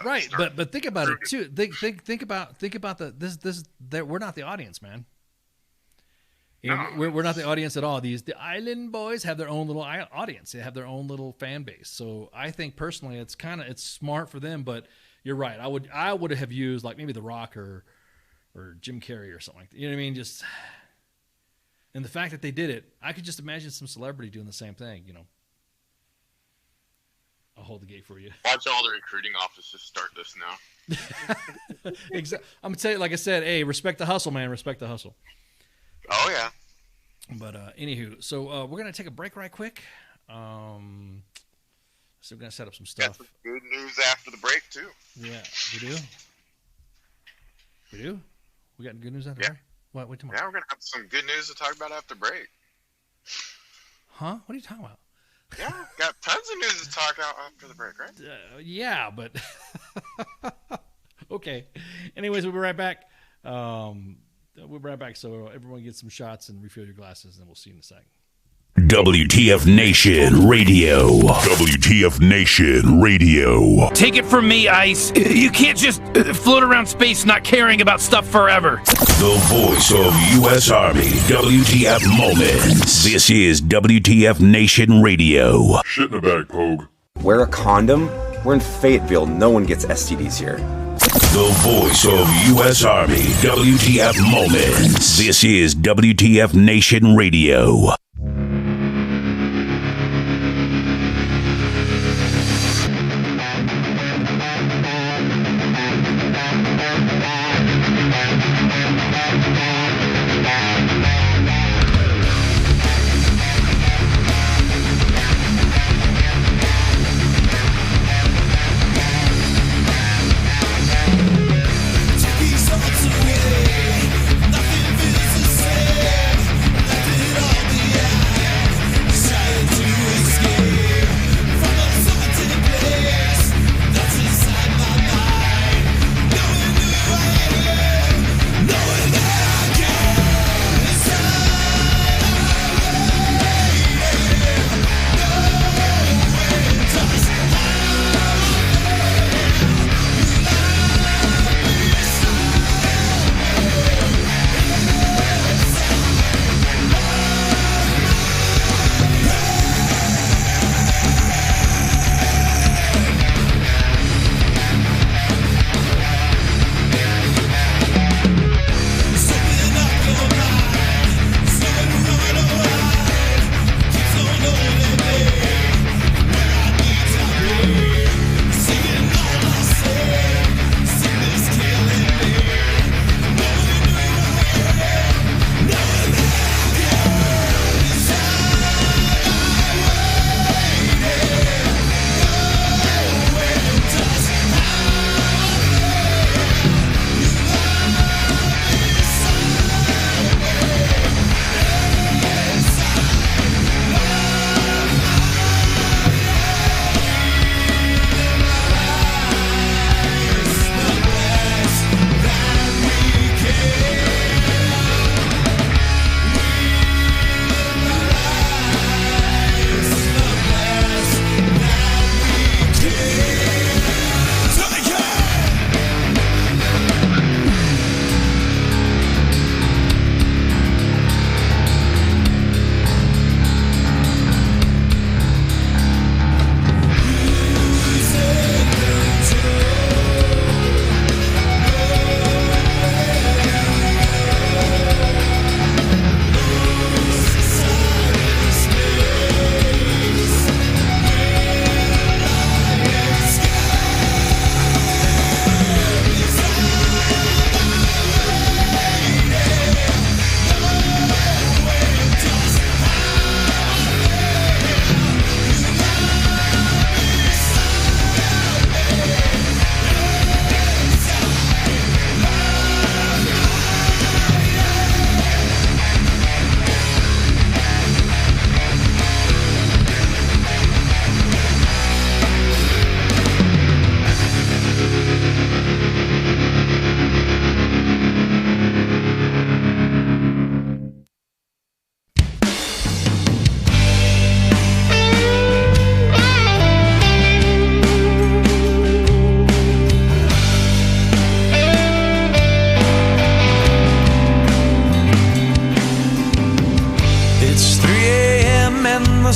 right, but think about it too. Think about this. We're not the audience, man. We're not the audience at all. The Island Boys have their own little audience. They have their own little fan base. So I think personally, it's smart for them. But you're right. I would have used like maybe The Rock or or Jim Carrey or something like that. You know what I mean? Just, and the fact that they did it, I could just imagine some celebrity doing the same thing, you know. I'll hold the gate for you. Watch all the recruiting offices start this now. Exactly. I'm gonna tell you, like I said, hey, respect the hustle, man. Respect the hustle. Oh yeah. But anywho, so we're gonna take a break right quick. So we're gonna set up some stuff. Got some good news after the break too. Yeah, we do. We do. We got good news after the break. What tomorrow? Yeah, we're gonna have some good news to talk about after break. Huh? What are you talking about? Yeah, got tons of news to talk about after the break, right? Yeah, but okay. Anyways, we'll be right back. We'll be right back. So everyone get some shots and refill your glasses, and we'll see you in a second. WTF Nation Radio. WTF Nation Radio. Take it from me, Ice. You can't just float around space not caring about stuff forever. The voice of U.S. Army. WTF Moments. This is WTF Nation Radio. Shit in the bag, Pogue. Wear a condom? We're in Fayetteville. No one gets STDs here. The voice of U.S. Army. WTF Moments. This is WTF Nation Radio.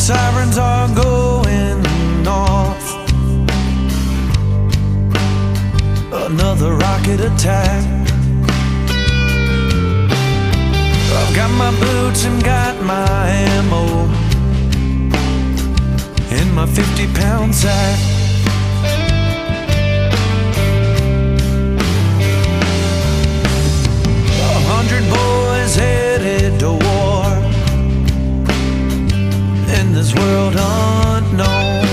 sirens are going off. Another rocket attack. I've got my boots and got my ammo in my 50-pound sack. Boys headed to war in this world unknown.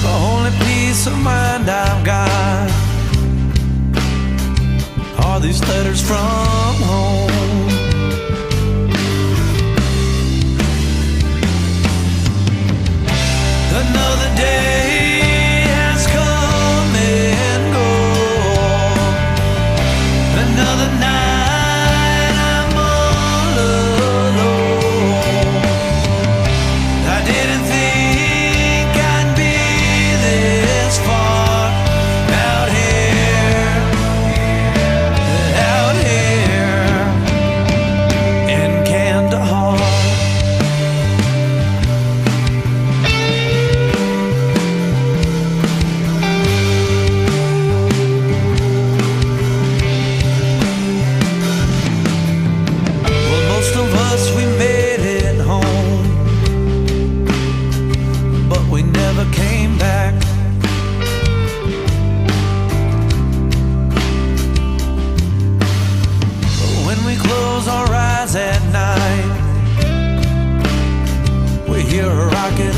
The only peace of mind I've got are these letters from home. Another day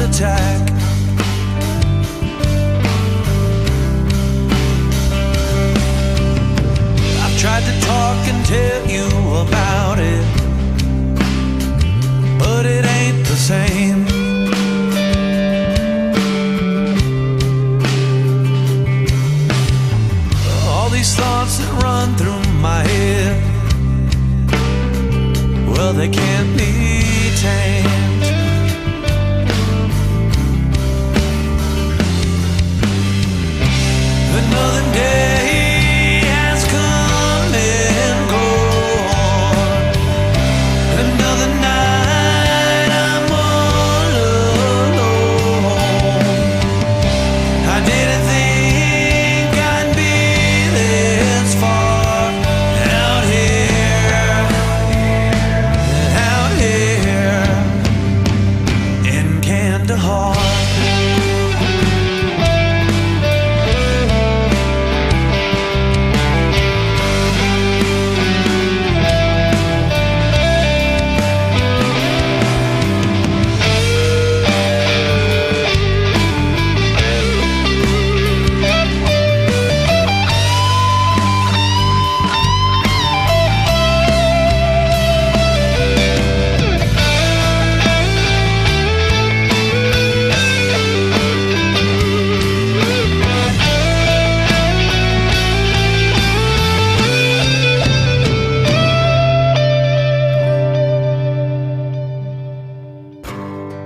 attack. I've tried to talk and tell you about it, but it ain't the same. All these thoughts that run through my head, well, they can't be tamed. Another day has come and gone. Another night I'm all alone. I didn't think I'd be this far out here in Kandahar.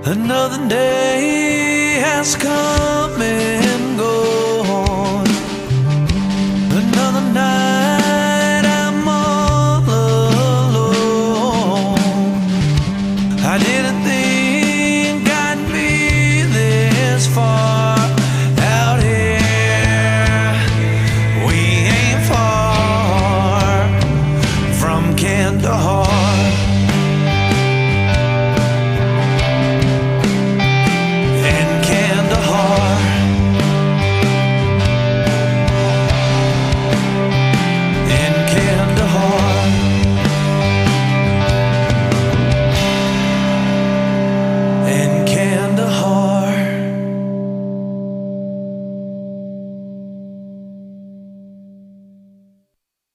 Another day has come and gone. Another night I'm all alone. I didn't think I'd be this far out here. We ain't far from Kandahar.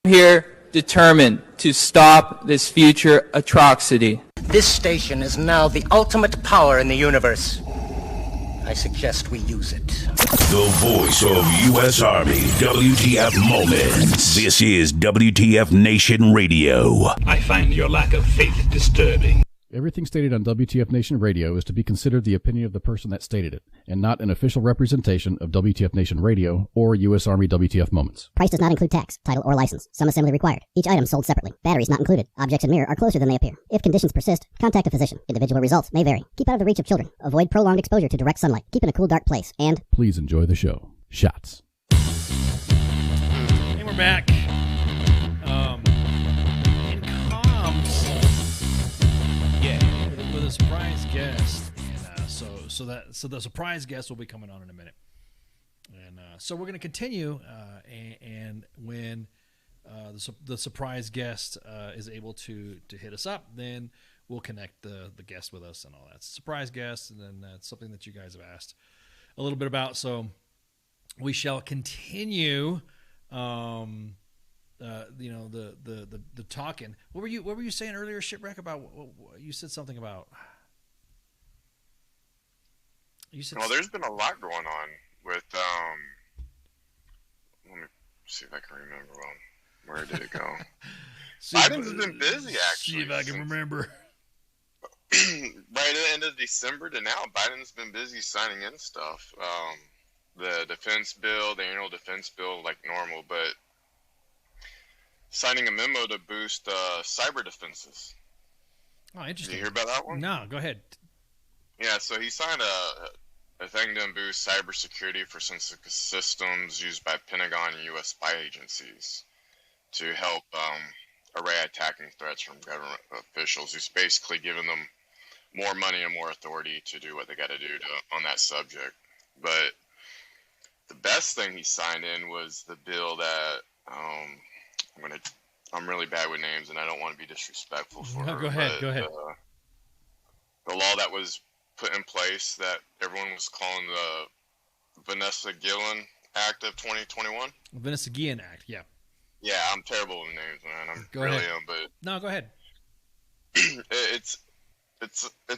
Here determined to stop this future atrocity. This station is now the ultimate power in the universe. I suggest we use it. The voice of U.S. Army, WTF Moments. This is WTF Nation Radio. I find your lack of faith disturbing. Everything stated on WTF Nation Radio is to be considered the opinion of the person that stated it, and not an official representation of WTF Nation Radio or U.S. Army WTF Moments. Price does not include tax, title, or license. Some assembly required. Each item sold separately. Batteries not included. Objects in mirror are closer than they appear. If conditions persist, contact a physician. Individual results may vary. Keep out of the reach of children. Avoid prolonged exposure to direct sunlight. Keep in a cool, dark place. And please enjoy the show. Shots. we're back. In comms, with a surprise guest, and so the surprise guest will be coming on in a minute, and so we're going to continue, and when the surprise guest is able to hit us up, then we'll connect the guest with us and all that. Surprise guest, and then that's something that you guys have asked a little bit about. So we shall continue. The talking. What were you saying earlier, Shipwreck, about? What you said something about. You said. Well, there's been a lot going on with. Let me see if I can remember. Where did it go? Biden's been busy, actually. See if I can remember. Right at the end of December to now, Biden's been busy signing in stuff. The defense bill, the annual defense bill, like normal, but signing a memo to boost cyber defenses. Oh, interesting. Did you hear about that one? No, go ahead. Yeah, so he signed a thing to boost cybersecurity for sensitive systems used by Pentagon and U.S. spy agencies to help array attacking threats from government officials. He's basically giving them more money and more authority to do what they got to do on that subject. But the best thing he signed in was the bill that I'm really bad with names and I don't want to be disrespectful for her. Go ahead. The law that was put in place that everyone was calling the Vanessa Guillen Act of 2021. Vanessa Guillen Act, yeah. Yeah, I'm terrible with names, man. Go ahead. But no, go ahead. It's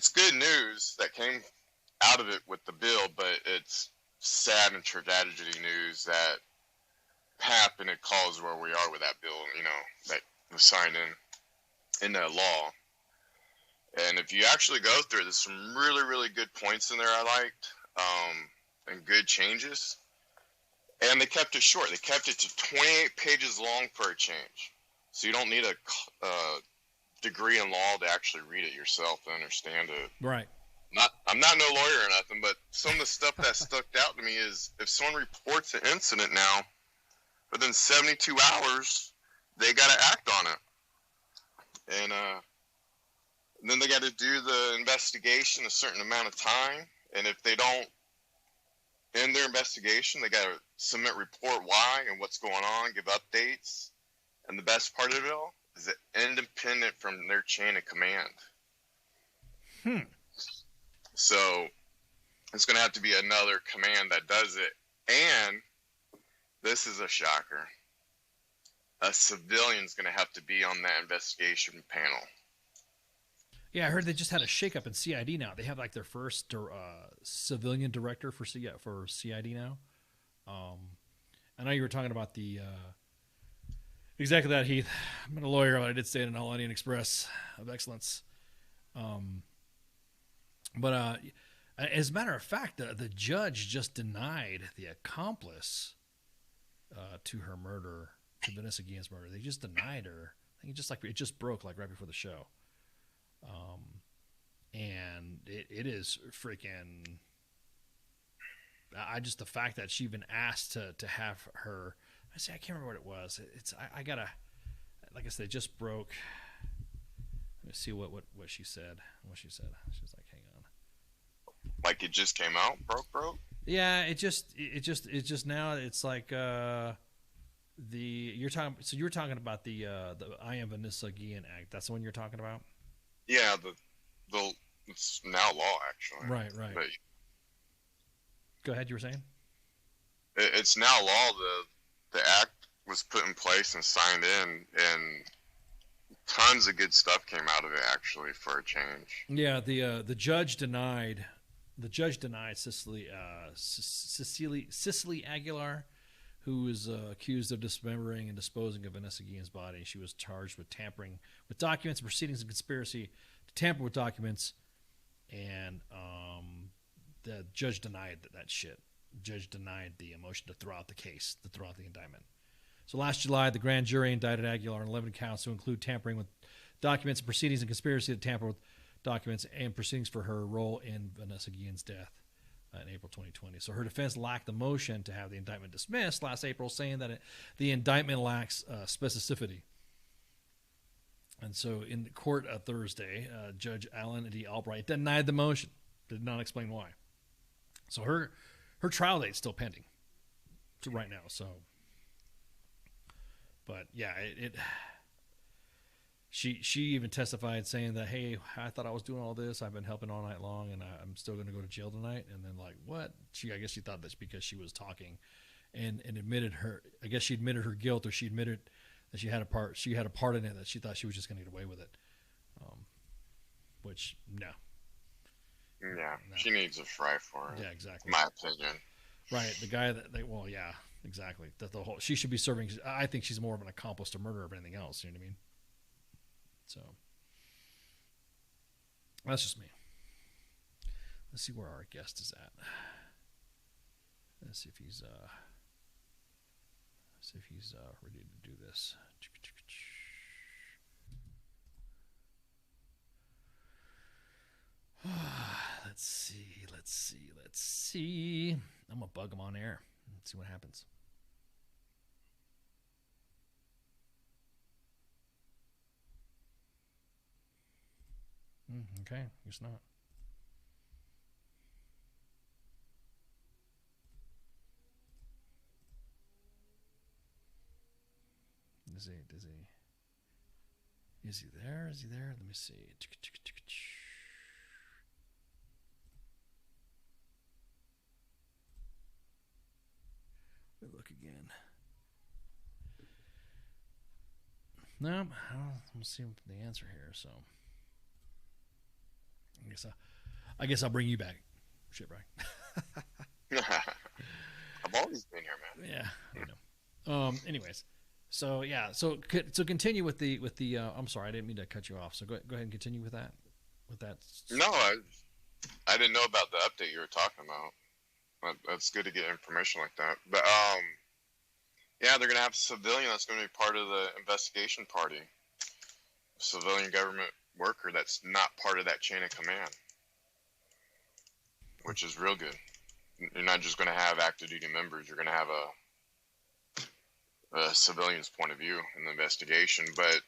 good news that came out of it with the bill, but it's sad and tragedy news that happened and caused where we are with that bill, that was signed in that law. And if you actually go through it, there's some really, really good points in there I liked, and good changes. And they kept it short. They kept it to 28 pages long for a change. So you don't need a degree in law to actually read it yourself and understand it. Right. I'm not no lawyer or nothing, but some of the stuff that stuck out to me is if someone reports an incident now, within 72 hours, they got to act on it. And then they got to do the investigation a certain amount of time. And if they don't end their investigation, they got to submit report why and what's going on, give updates. And the best part of it all is it independent from their chain of command. So it's going to have to be another command that does it. And this is a shocker. A civilian's going to have to be on that investigation panel. Yeah, I heard they just had a shakeup in CID now. They have like their first civilian director for CID now. I know you were talking about the exactly that, Heath. I'm not a lawyer, but I did stay in an All Indian Express of excellence. But as a matter of fact, the judge just denied the accomplice to her murder, to Vanessa Guillen's murder. They just denied her. I think it just broke like right before the show. And it is freaking. The fact that she even asked to have her. I can't remember what it was. I gotta, like I said, it just broke. Let me see what she said. What she said. She was like, hang on. Like it just came out, broke. Yeah, it just now it's like you're talking about the I Am Vanessa Guillen Act. That's the one you're talking about. Yeah, the it's now law actually. Right. But, go ahead. You were saying. It's now law. The act was put in place and signed in, and tons of good stuff came out of it actually for a change. Yeah, the judge denied Cicely Aguilar, who was accused of dismembering and disposing of Vanessa Guillen's body. She was charged with tampering with documents, proceedings, and conspiracy to tamper with documents, and the judge denied that shit. The judge denied the motion to throw out the case, to throw out the indictment. So last July, the grand jury indicted Aguilar on 11 counts to include tampering with documents and proceedings and conspiracy to tamper with documents and proceedings for her role in Vanessa Guillen's death. in April 2020. So her defense lacked the motion to have the indictment dismissed last April, saying that the indictment lacks specificity. And so in the court Thursday, Judge Alan D. Albright denied the motion, did not explain why. So her trial date's still pending to right now. So, but yeah, she even testified saying that, hey, I thought I was doing all this. I've been helping all night long, and I'm still going to go to jail tonight. And then like, what? I guess she thought that's because she was talking, and admitted her. I guess she admitted her guilt, or she admitted that she had a part in it, that she thought she was just going to get away with it. Which no. Yeah, no. She needs a fry for it. Yeah, exactly. My opinion. Right, the guy well, yeah, exactly. That the whole she should be serving. I think she's more of an accomplice to murder than anything else. You know what I mean? So that's just me. Let's see where our guest is at. Let's see if he's ready to do this. Let's see. I'm gonna bug him on air. Let's see what happens. Okay, guess not. Is he there? Let me see. Let me look again. No, I'm seeing the answer here. So I guess I'll bring you back. Shit, right? I've always been here, man. Yeah, I know. Anyways, so yeah, so continue with the. I'm sorry, I didn't mean to cut you off. So go ahead and continue with that. No, I didn't know about the update you were talking about. That's good to get information like that. But yeah, they're gonna have a civilian that's gonna be part of the investigation party. A civilian government worker that's not part of that chain of command, which is real good. You're not just gonna have active duty members. You're gonna have a civilian's point of view in the investigation. But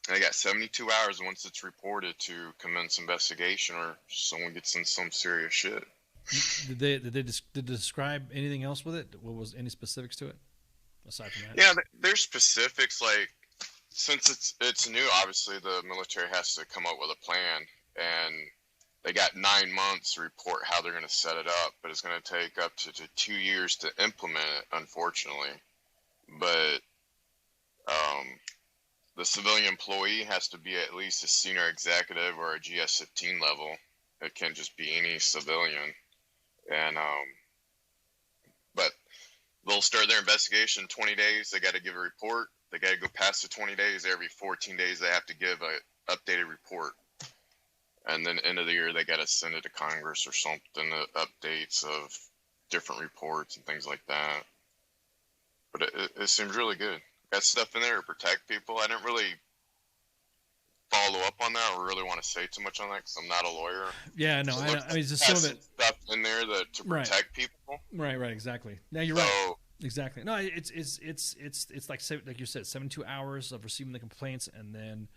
they got 72 hours once it's reported to commence investigation, or someone gets in some serious shit. Did they describe anything else with it? What was any specifics to it aside from that? Yeah, there's specifics. Like, since it's new, obviously the military has to come up with a plan, and they got 9 months to report how they're going to set it up, but it's going to take up to 2 years to implement it, unfortunately. But the civilian employee has to be at least a senior executive or a GS-15 level. It can't just be any civilian. And but they'll start their investigation in 20 days. They got to give a report. They got to go past the 20 days. Every 14 days, they have to give a updated report. And then end of the year, they got to send it to Congress or something, updates of different reports and things like that. But it seems really good. Got stuff in there to protect people. I didn't really follow up on that or really want to say too much on that because I'm not a lawyer. Yeah, no, so I mean, just some of it stuff in there to protect people. Right, exactly. No, you're right. Exactly. No, it's like you said, 72 hours of receiving the complaints, and then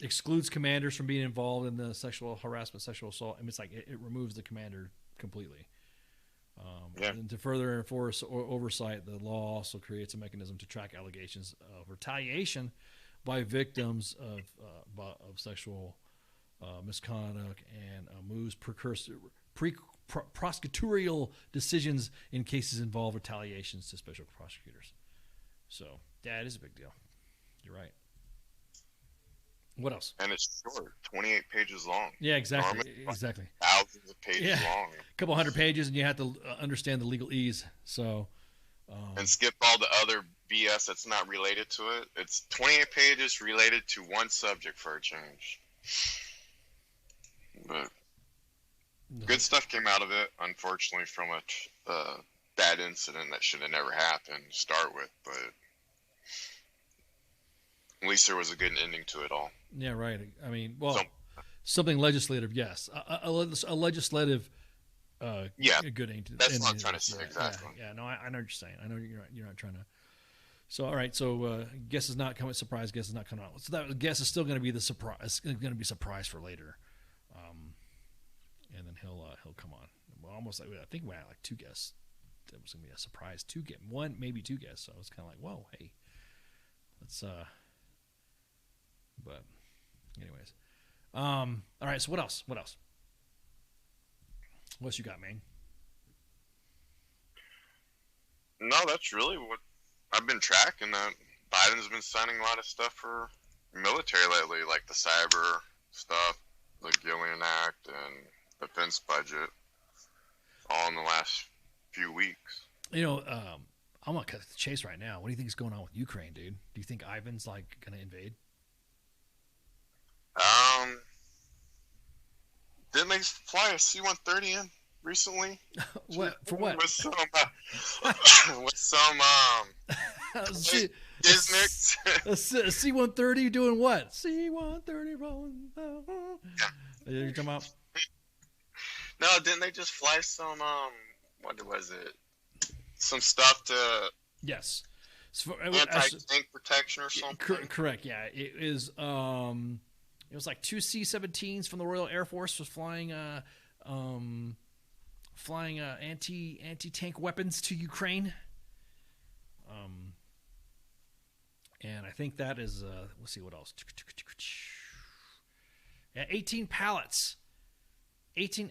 excludes commanders from being involved in the sexual harassment, sexual assault. I mean, it's like it removes the commander completely. And to further enforce oversight, the law also creates a mechanism to track allegations of retaliation by victims of sexual misconduct and moves prosecutorial decisions in cases involve retaliations to special prosecutors. So, yeah, it is a big deal. You're right. What else? And it's short, 28 pages long. Yeah, exactly. Exactly. Thousands of pages long. A couple hundred pages, and you have to understand the legalese. So, and skip all the other BS that's not related to it. It's 28 pages related to one subject for a change. But good stuff came out of it, unfortunately, from a bad incident that should have never happened to start with. But at least there was a good ending to it all. Yeah, right. I mean, well, something legislative. Yes, a legislative. Yeah, good aim. That's what I'm trying to say exactly. Yeah, no, I know what you're saying. I know you're not trying to. So all right, so guess is not coming. Surprise, guess is not coming out. So that guess is still going to be the surprise. It's going to be surprise for later, and then he'll come on. Well, almost like I think we had like 2 guests. That was going to be a surprise. 2 guests, 1 maybe 2 guests. So it's kind of like, whoa, hey, let's. But, anyways, all right. So what else? What else you got, man? No, that's really what I've been tracking. That Biden's been signing a lot of stuff for military lately, like the cyber stuff, the Gillian Act, and defense budget, all in the last few weeks. You know, I'm gonna cut the chase right now. What do you think is going on with Ukraine, dude? Do you think Ivan's like gonna invade? Didn't they fly a C-130 in recently? What for? What? With some Disney's. A C-130 doing what? C-130 rolling. Yeah. You're talking about? No, didn't they just fly some? What was it? Some stuff to. Yes. Anti-tank protection or something. Correct. Yeah, it is. It was like 2 C-17s from the Royal Air Force was flying anti-tank weapons to Ukraine. And I think that is let's see what else. Yeah, 18 pallets. 18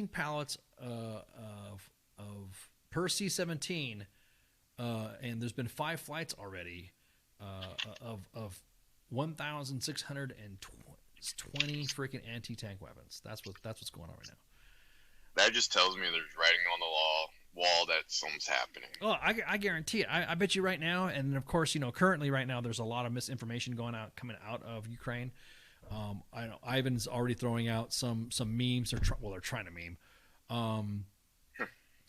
pallets of per C-17, and there's been 5 flights already of 1,620 freaking anti-tank weapons. That's what's going on right now. That just tells me there's writing on the wall that something's happening. Oh, I guarantee it. I bet you right now, and of course, currently right now, there's a lot of misinformation coming out of Ukraine. I know Ivan's already throwing out some memes. They're trying to meme.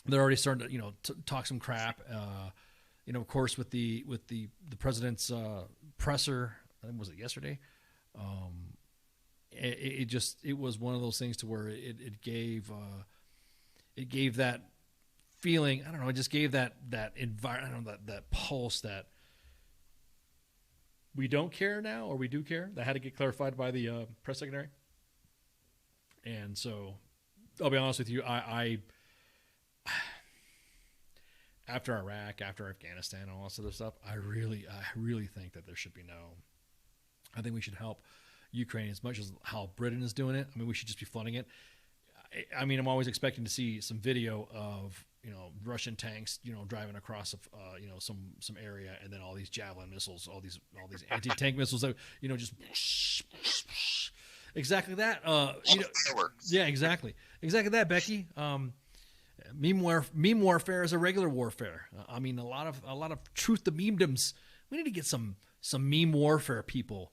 They're already starting to talk some crap. Of course, with the president's presser. I think was it yesterday. It was one of those things to where it gave that feeling. I don't know. It just gave that environment. I don't know, that pulse that we don't care now, or we do care. That had to get clarified by the press secretary. And so, I'll be honest with you. I after Iraq, after Afghanistan, and all that sort of stuff, I really think that there should be no. I think we should help Ukraine as much as how Britain is doing it. I mean, we should just be flooding it. I mean, I'm always expecting to see some video of Russian tanks driving across some area, and then all these javelin missiles, all these anti-tank missiles that just exactly that. Yeah, exactly that, Becky. Meme warfare is a regular warfare. I mean, a lot of truth to memedoms. We need to get some meme warfare people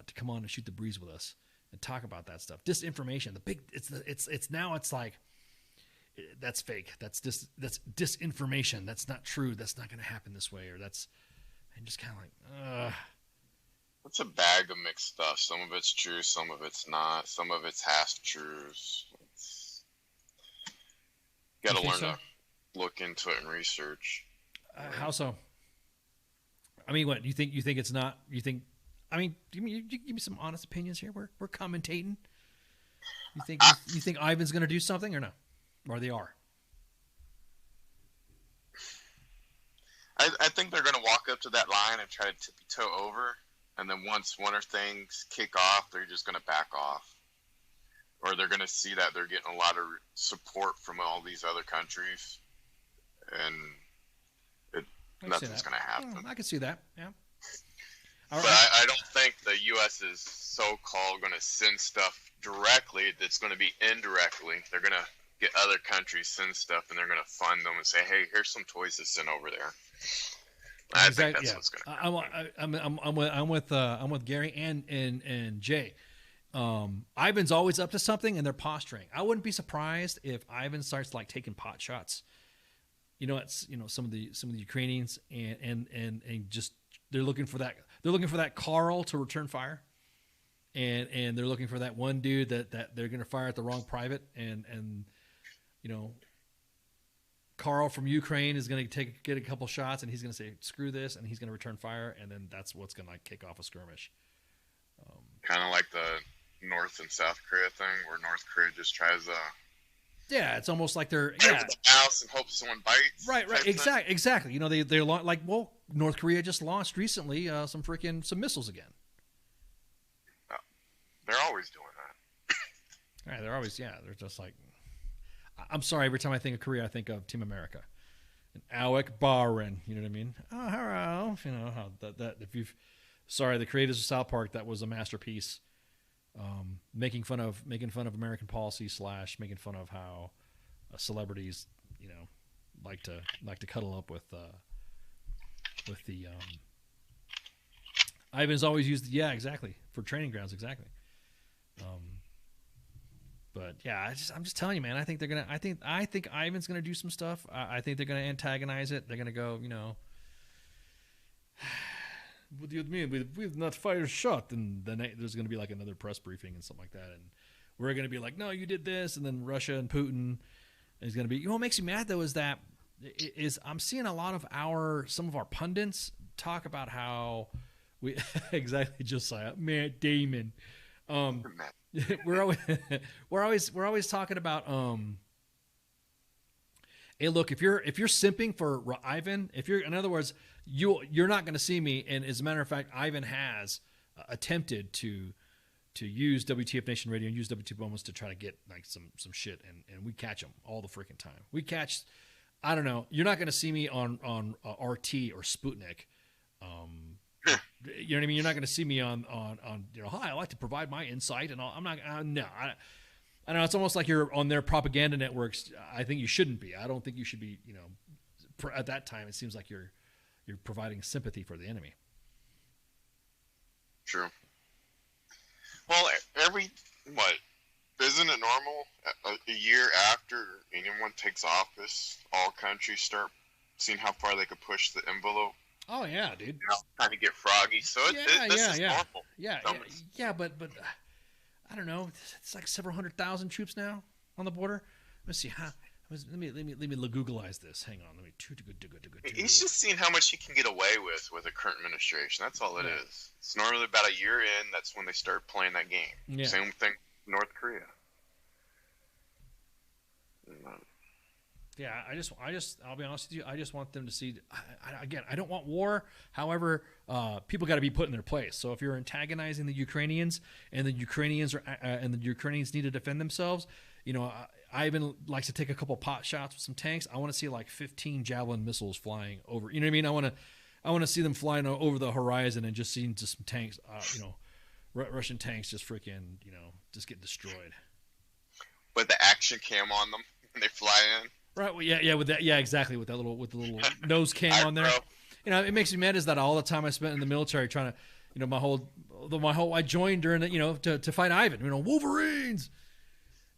to come on and shoot the breeze with us and talk about that stuff. Disinformation. It's like that's fake. That's disinformation. That's not true. That's not going to happen this way. Or that's and just kind of like. It's a bag of mixed stuff. Some of it's true. Some of it's not. Some of it's half truths. Got to learn to look into it and research. How so? I mean, what you think it's not? You think? I mean, give me some honest opinions here. We're commentating. You think Ivan's going to do something or no? Or they are? I think they're going to walk up to that line and try to tippy toe over, and then once one or things kick off, they're just going to back off. Or they're going to see that they're getting a lot of support from all these other countries, and nothing's going to happen. I can see that, yeah. But I don't think the U.S. is so-called going to send stuff directly. That's going to be indirectly. They're going to get other countries send stuff, and they're going to fund them and say, "Hey, here's some toys to send over there." I think that's what's going to happen. I'm with Gary and Jay. Ivan's always up to something, and they're posturing. I wouldn't be surprised if Ivan starts like taking pot shots. Some of the Ukrainians and just they're looking for that Carl to return fire. and they're looking for that one dude that they're going to fire at the wrong private, and Carl from Ukraine is going to get a couple shots, and he's going to say screw this, and he's going to return fire, and then that's what's going to kick off a skirmish. Kind of like the North and South Korea thing, where North Korea just tries to. Yeah, it's almost like they're the mouse and hope someone bites. Right, exactly. they're like, North Korea just launched recently some missiles again. They're always doing that. Right, they're just like. I'm sorry. Every time I think of Korea, I think of Team America and Alec Barin. You know what I mean? Oh, hello. You know how that if you've. Sorry, the creators of South Park. That was a masterpiece. Making fun of American policy / making fun of how celebrities, like to cuddle up with the Ivan's always used exactly for training grounds exactly. But yeah, I'm just telling you, man. I think they're gonna. I think Ivan's gonna do some stuff. I think they're gonna antagonize it. They're gonna go, what do you mean? We've not fired a shot, and then there's going to be like another press briefing and something like that, and we're going to be like, no, you did this, and then Russia and Putin is going to be. What makes me mad though is I'm seeing a lot of some of our pundits talk about how we exactly Josiah Matt Damon. We're always talking about hey, look, if you're simping for Ivan, in other words, you're not going to see me. And as a matter of fact, Ivan has attempted to use WTF Nation Radio and use WTF Moments to try to get like some shit, and we catch them all the freaking time. We catch, I don't know. You're not going to see me on RT or Sputnik. You know what I mean? You're not going to see me on hi, I like to provide my insight and all. I'm not. No, I don't know. It's almost like you're on their propaganda networks. I think you shouldn't be. I don't think you should be. At that time, it seems like you're providing sympathy for the enemy. True. Well, isn't it normal a year after anyone takes office, all countries start seeing how far they could push the envelope? Oh yeah, dude. Kind of get froggy. So this is normal. Yeah, but I don't know. It's like several 100,000 troops now on the border. Let's see. Let me Googleize this. Hang on. Let me. He's just seeing how much he can get away with the current administration. That's all it is. It's normally about a year in. That's when they start playing that game. Yeah. Same thing, North Korea. Yeah, I'll be honest with you. I just want them to see. Again, I don't want war. However, people got to be put in their place. So if you're antagonizing the Ukrainians, and the Ukrainians need to defend themselves, Ivan likes to take a couple pot shots with some tanks. I want to see like 15 Javelin missiles flying over. You know what I mean? I want to see them flying over the horizon and just seeing just some tanks. Russian tanks just freaking just get destroyed. With the action cam on them when they fly in. Right. Well, yeah. With that, yeah, exactly. With the little nose cam on there. It makes me mad is that all the time I spent in the military trying to, my whole I joined during the, to fight Ivan. Wolverines,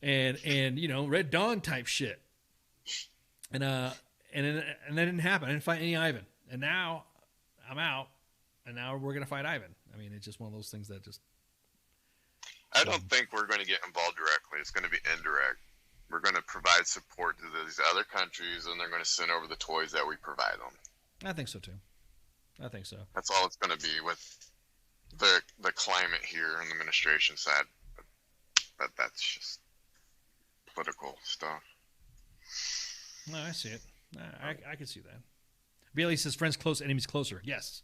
and Red Dawn type shit. And that didn't happen. I didn't fight any Ivan. And now I'm out, and now we're gonna fight Ivan. I mean, it's just one of those things that just. I don't think we're going to get involved directly. It's going to be indirect. We're going to provide support to these other countries, and they're going to send over the toys that we provide them. I think so too. I think so. That's all it's going to be with the climate here on the administration side. But that's just political stuff. No, I see it. I can see that. Bailey says, "Friends close, enemies closer." Yes,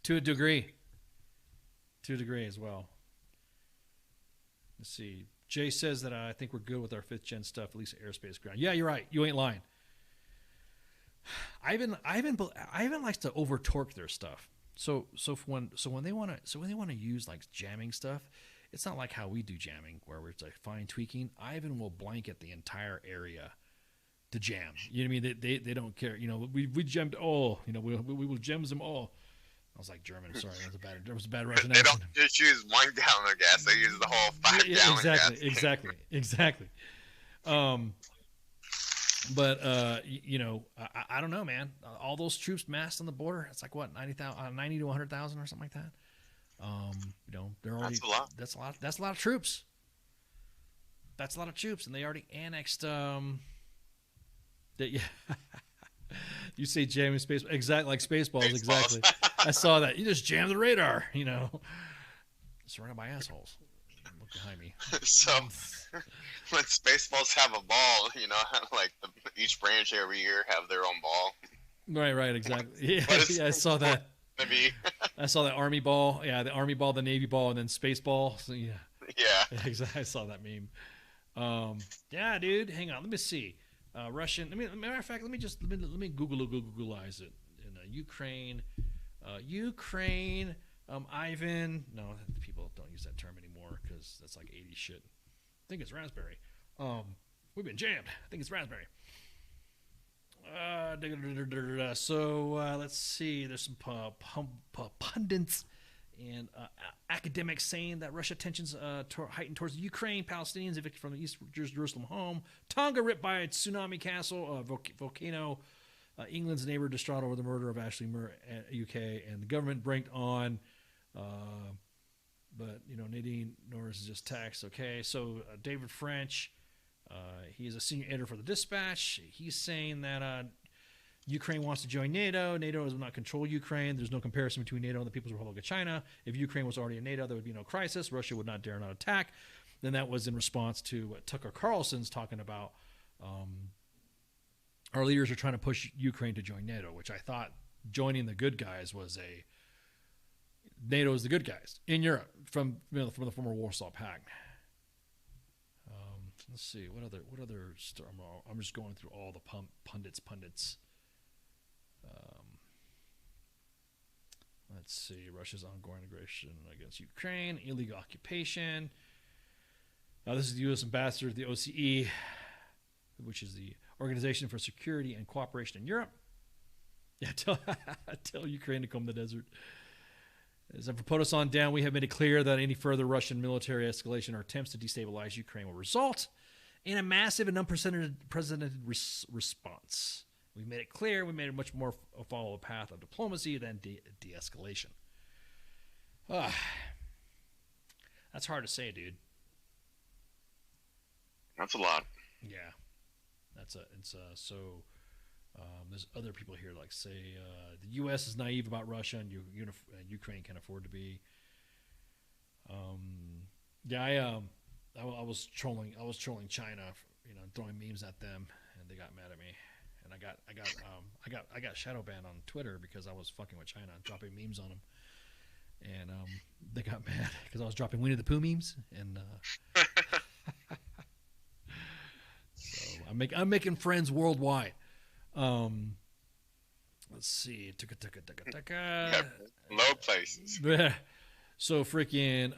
to a degree. To a degree as well. Let's see. Jay says that I think we're good with our 5th gen stuff, at least airspace ground. Yeah, you're right. You ain't lying. Ivan likes to over torque their stuff. So when they want to use like jamming stuff, it's not like how we do jamming where it's like fine tweaking. Ivan will blanket the entire area to jam. You know what I mean? They don't care. We jammed all. We will jam them all. I was like German. Sorry, that was a bad Russian They accent. don't just use 1 gallon of gas; they use the whole 5 gallon gas. Exactly. But I don't know, man. All those troops massed on the border. It's like what 90 to 100,000 or something like that. They're already That's a lot. That's a lot of troops. That's a lot of troops, and they already annexed. Yeah. You say jamming space, exactly like Spaceballs, exactly. I saw that. You just jammed the radar, Surrounded by assholes. Look behind me. So when Spaceballs have a ball, like each branch every year have their own ball. Right, exactly. Yeah, I saw that. Maybe. I saw the Army ball. Yeah, the Army ball, the Navy ball, and then Spaceball. So yeah. Exactly. I saw that meme. Yeah, dude. Hang on. Let me see. Russian. Matter of fact, let me Googleize it. In Ukraine. Ivan. No, people don't use that term anymore because that's like 80s shit. I think it's raspberry. We've been jammed. I think it's raspberry. So let's see. There's some pundits and academics saying that Russia tensions heightened towards the Ukraine. Palestinians evicted from the East Jerusalem home. Tonga ripped by a tsunami castle. Volcano. England's neighbor distraught over the murder of Ashley Murr at UK. And the government brinked on. But, Nadine Norris is just text. Okay, so David French. He is a senior editor for the Dispatch. He's saying that Ukraine wants to join NATO. NATO does not control Ukraine. There's no comparison between NATO and the People's Republic of China. If Ukraine was already in NATO, there would be no crisis. Russia would not dare not attack. Then that was in response to what Tucker Carlson's talking about. Our leaders are trying to push Ukraine to join NATO, which I thought joining the good guys was NATO is the good guys in Europe from the former Warsaw Pact. Let's see what other. I'm just going through all the pundits. Let's see. Russia's ongoing aggression against Ukraine, illegal occupation. This is the U.S. ambassador to the OCE, which is the Organization for Security and Cooperation in Europe. Yeah, tell Ukraine to come to the desert. As for POTUS on down, we have made it clear that any further Russian military escalation or attempts to destabilize Ukraine will result in a massive and unprecedented response. We've made it clear. We made it much more follow a path of diplomacy than de-escalation. That's hard to say, dude. That's a lot. Yeah, there's other people here like say the U.S. is naive about Russia and Ukraine can't afford to be. I was trolling China, throwing memes at them, and they got mad at me, and I got shadow banned on Twitter because I was fucking with China, dropping memes on them, and they got mad because I was dropping Winnie the Pooh memes, and so I'm making friends worldwide. Let's see. Low places. So freaking,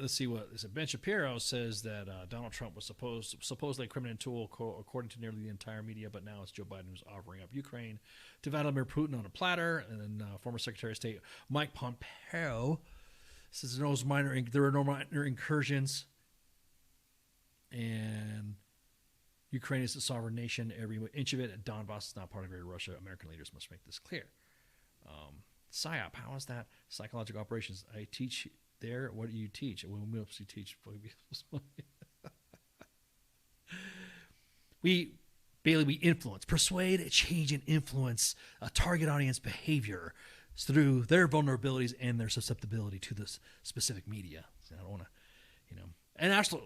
let's see what this. Ben Shapiro says that Donald Trump was supposedly a criminal tool, according to nearly the entire media, but now it's Joe Biden who's offering up Ukraine to Vladimir Putin on a platter. And then former Secretary of State Mike Pompeo says there are no minor incursions, and Ukraine is a sovereign nation, every inch of it, and Donbass is not part of Greater Russia. American leaders must make this clear. PSYOP, how is that? Psychological operations. I teach there. What do you teach? We mostly teach. We influence, persuade, change, and influence a target audience behavior through their vulnerabilities and their susceptibility to this specific media. I don't want to, and actually,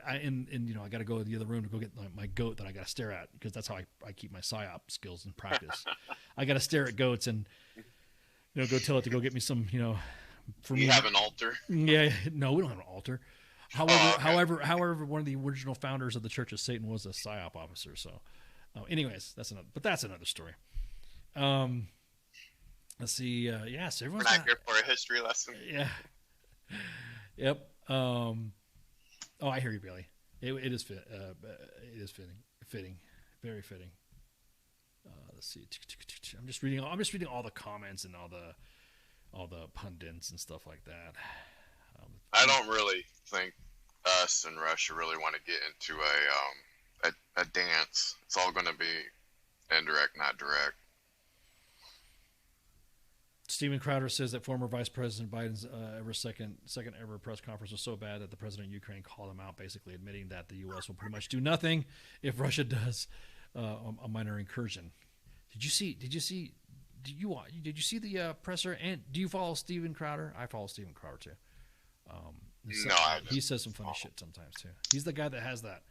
I got to go to the other room to go get my goat that I got to stare at because that's how I keep my PSYOP skills in practice. I got to stare at goats and, go tell it to go get me some, for me. You have an altar? Yeah. No, we don't have an altar. However, one of the original founders of the Church of Satan was a PSYOP officer. So, anyways, that's another story. Let's see. So everyone's We're not here for a history lesson. Yeah. Yep. Oh, I hear you, Bailey. It is fitting, very fitting. Let's see. I'm just reading all the comments and all the pundits and stuff like that. I don't really think us and Russia really want to get into a dance. It's all going to be indirect, not direct. Steven Crowder says that former Vice President Biden's second ever press conference was so bad that the president of Ukraine called him out, basically admitting that the U.S. will pretty much do nothing if Russia does a minor incursion. Did you see the presser? And do you follow Steven Crowder? I follow Steven Crowder too. No, I haven't. He says some funny shit sometimes too. He's the guy that has that.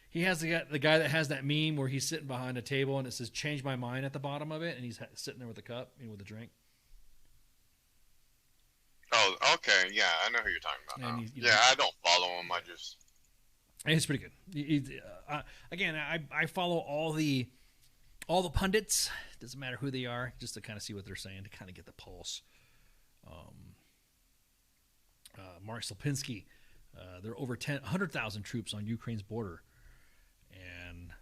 He has the guy that has that meme where he's sitting behind a table and it says "Change my mind" at the bottom of it, and he's sitting there with a cup, with a drink. Oh, okay, yeah, I know who you're talking about. I don't follow him. I just. It's pretty good. Again, I follow all the pundits. Doesn't matter who they are, just to kind of see what they're saying, to kind of get the pulse. Mark Slapinski, there are over 100,000 troops on Ukraine's border, and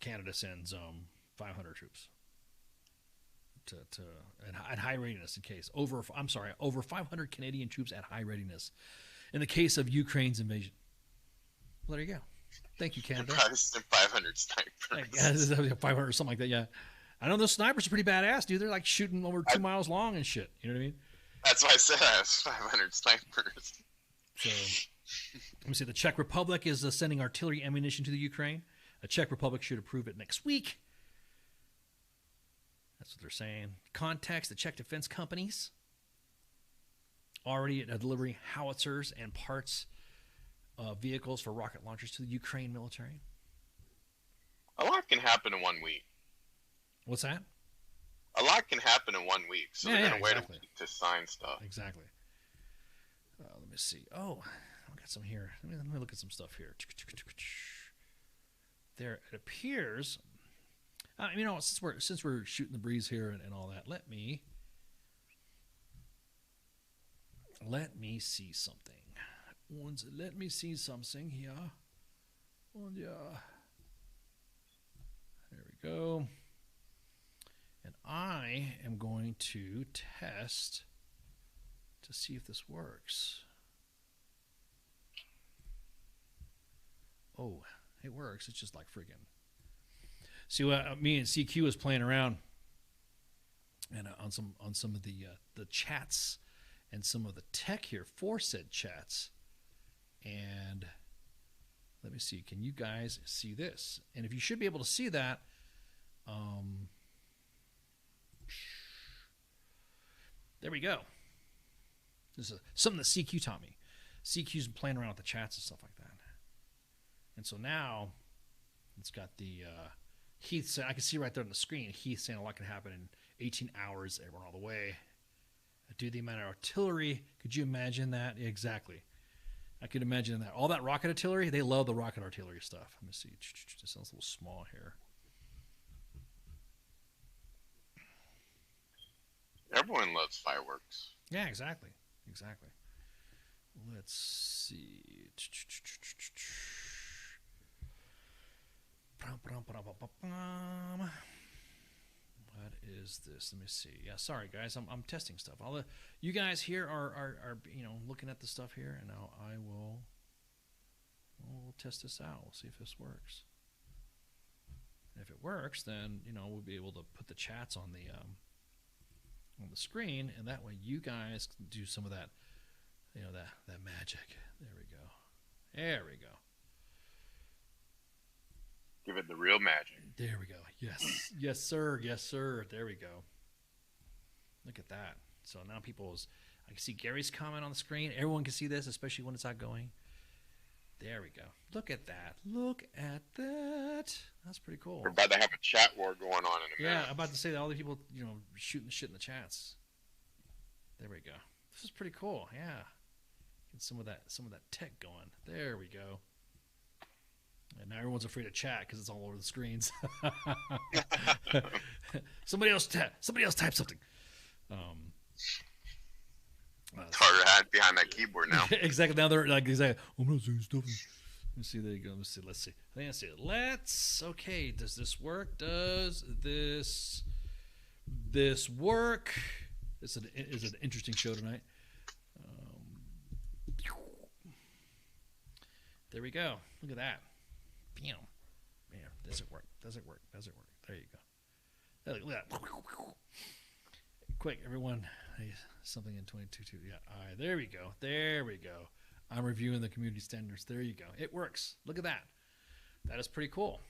Canada sends 500 troops at high readiness in case over 500 Canadian troops at high readiness in the case of Ukraine's invasion. Well, there you go. Thank you, Canada. 500 snipers. 500 something like that. Yeah, I know those snipers are pretty badass, dude. They're like shooting over 2 miles long and shit. You know what I mean? That's why I said I have 500 snipers. So, let me see. The Czech Republic is sending artillery ammunition to the Ukraine. The Czech Republic should approve it next week. That's what they're saying. Context: the Czech defense companies already delivering howitzers and parts, vehicles for rocket launchers to the Ukraine military. A lot can happen in 1 week. What's that? A lot can happen in 1 week, so they're going to wait a week to sign stuff. Exactly. Let me see. Oh, I've got some here. Let me look at some stuff here. There, it appears. Since we're shooting the breeze here and all that, let me see something. Let me see something here. And yeah, there we go. And I am going to test to see if this works. Oh, it works. It's just like friggin'. See, me and CQ was playing around, and on some of the chats and some of the tech here for said chats. And let me see. Can you guys see this? And if you should be able to see that, there we go. This is something that CQ taught me. CQ's been playing around with the chats and stuff like that. And so now it's got the Heath saying, I can see right there on the screen, Heath saying a lot can happen in 18 hours, everyone all the way. Do the amount of artillery. Could you imagine that? Exactly. I could imagine that. All that rocket artillery, they love the rocket artillery stuff. Let me see. This sounds a little small here. Everyone loves fireworks. Yeah, exactly. Exactly. Let's see. What is this? Let me see. Yeah, sorry guys, I'm testing stuff. You guys here are looking at the stuff here, and now we'll test this out. We'll see if this works. And if it works, then we'll be able to put the chats on the screen, and that way you guys can do some of that, that magic. There we go. There we go. Give it the real magic. There we go. Yes. Yes, sir. Yes, sir. There we go. Look at that. So now I can see Gary's comment on the screen. Everyone can see this, especially when it's outgoing. There we go. Look at that. Look at that. That's pretty cool. We're about to have a chat war going on in a minute. Yeah, I'm about to say that all the people, shooting the shit in the chats. There we go. This is pretty cool. Yeah. Get some of that tech going. There we go. And now everyone's afraid to chat because it's all over the screens. Somebody else type something. It's harder to hide behind that keyboard now. Exactly. Now they're like, exactly. I'm not saying stuff. Let me see. There you go. Let's see. Okay. Does this work? Does this work? Is it an interesting show tonight? There we go. Look at that. Bam. Does it work? There you go. Look at that. quick, everyone. Hey, something in 22.2. Yeah, all right, there we go. There we go. I'm reviewing the community standards. There you go. It works. Look at that. That is pretty cool.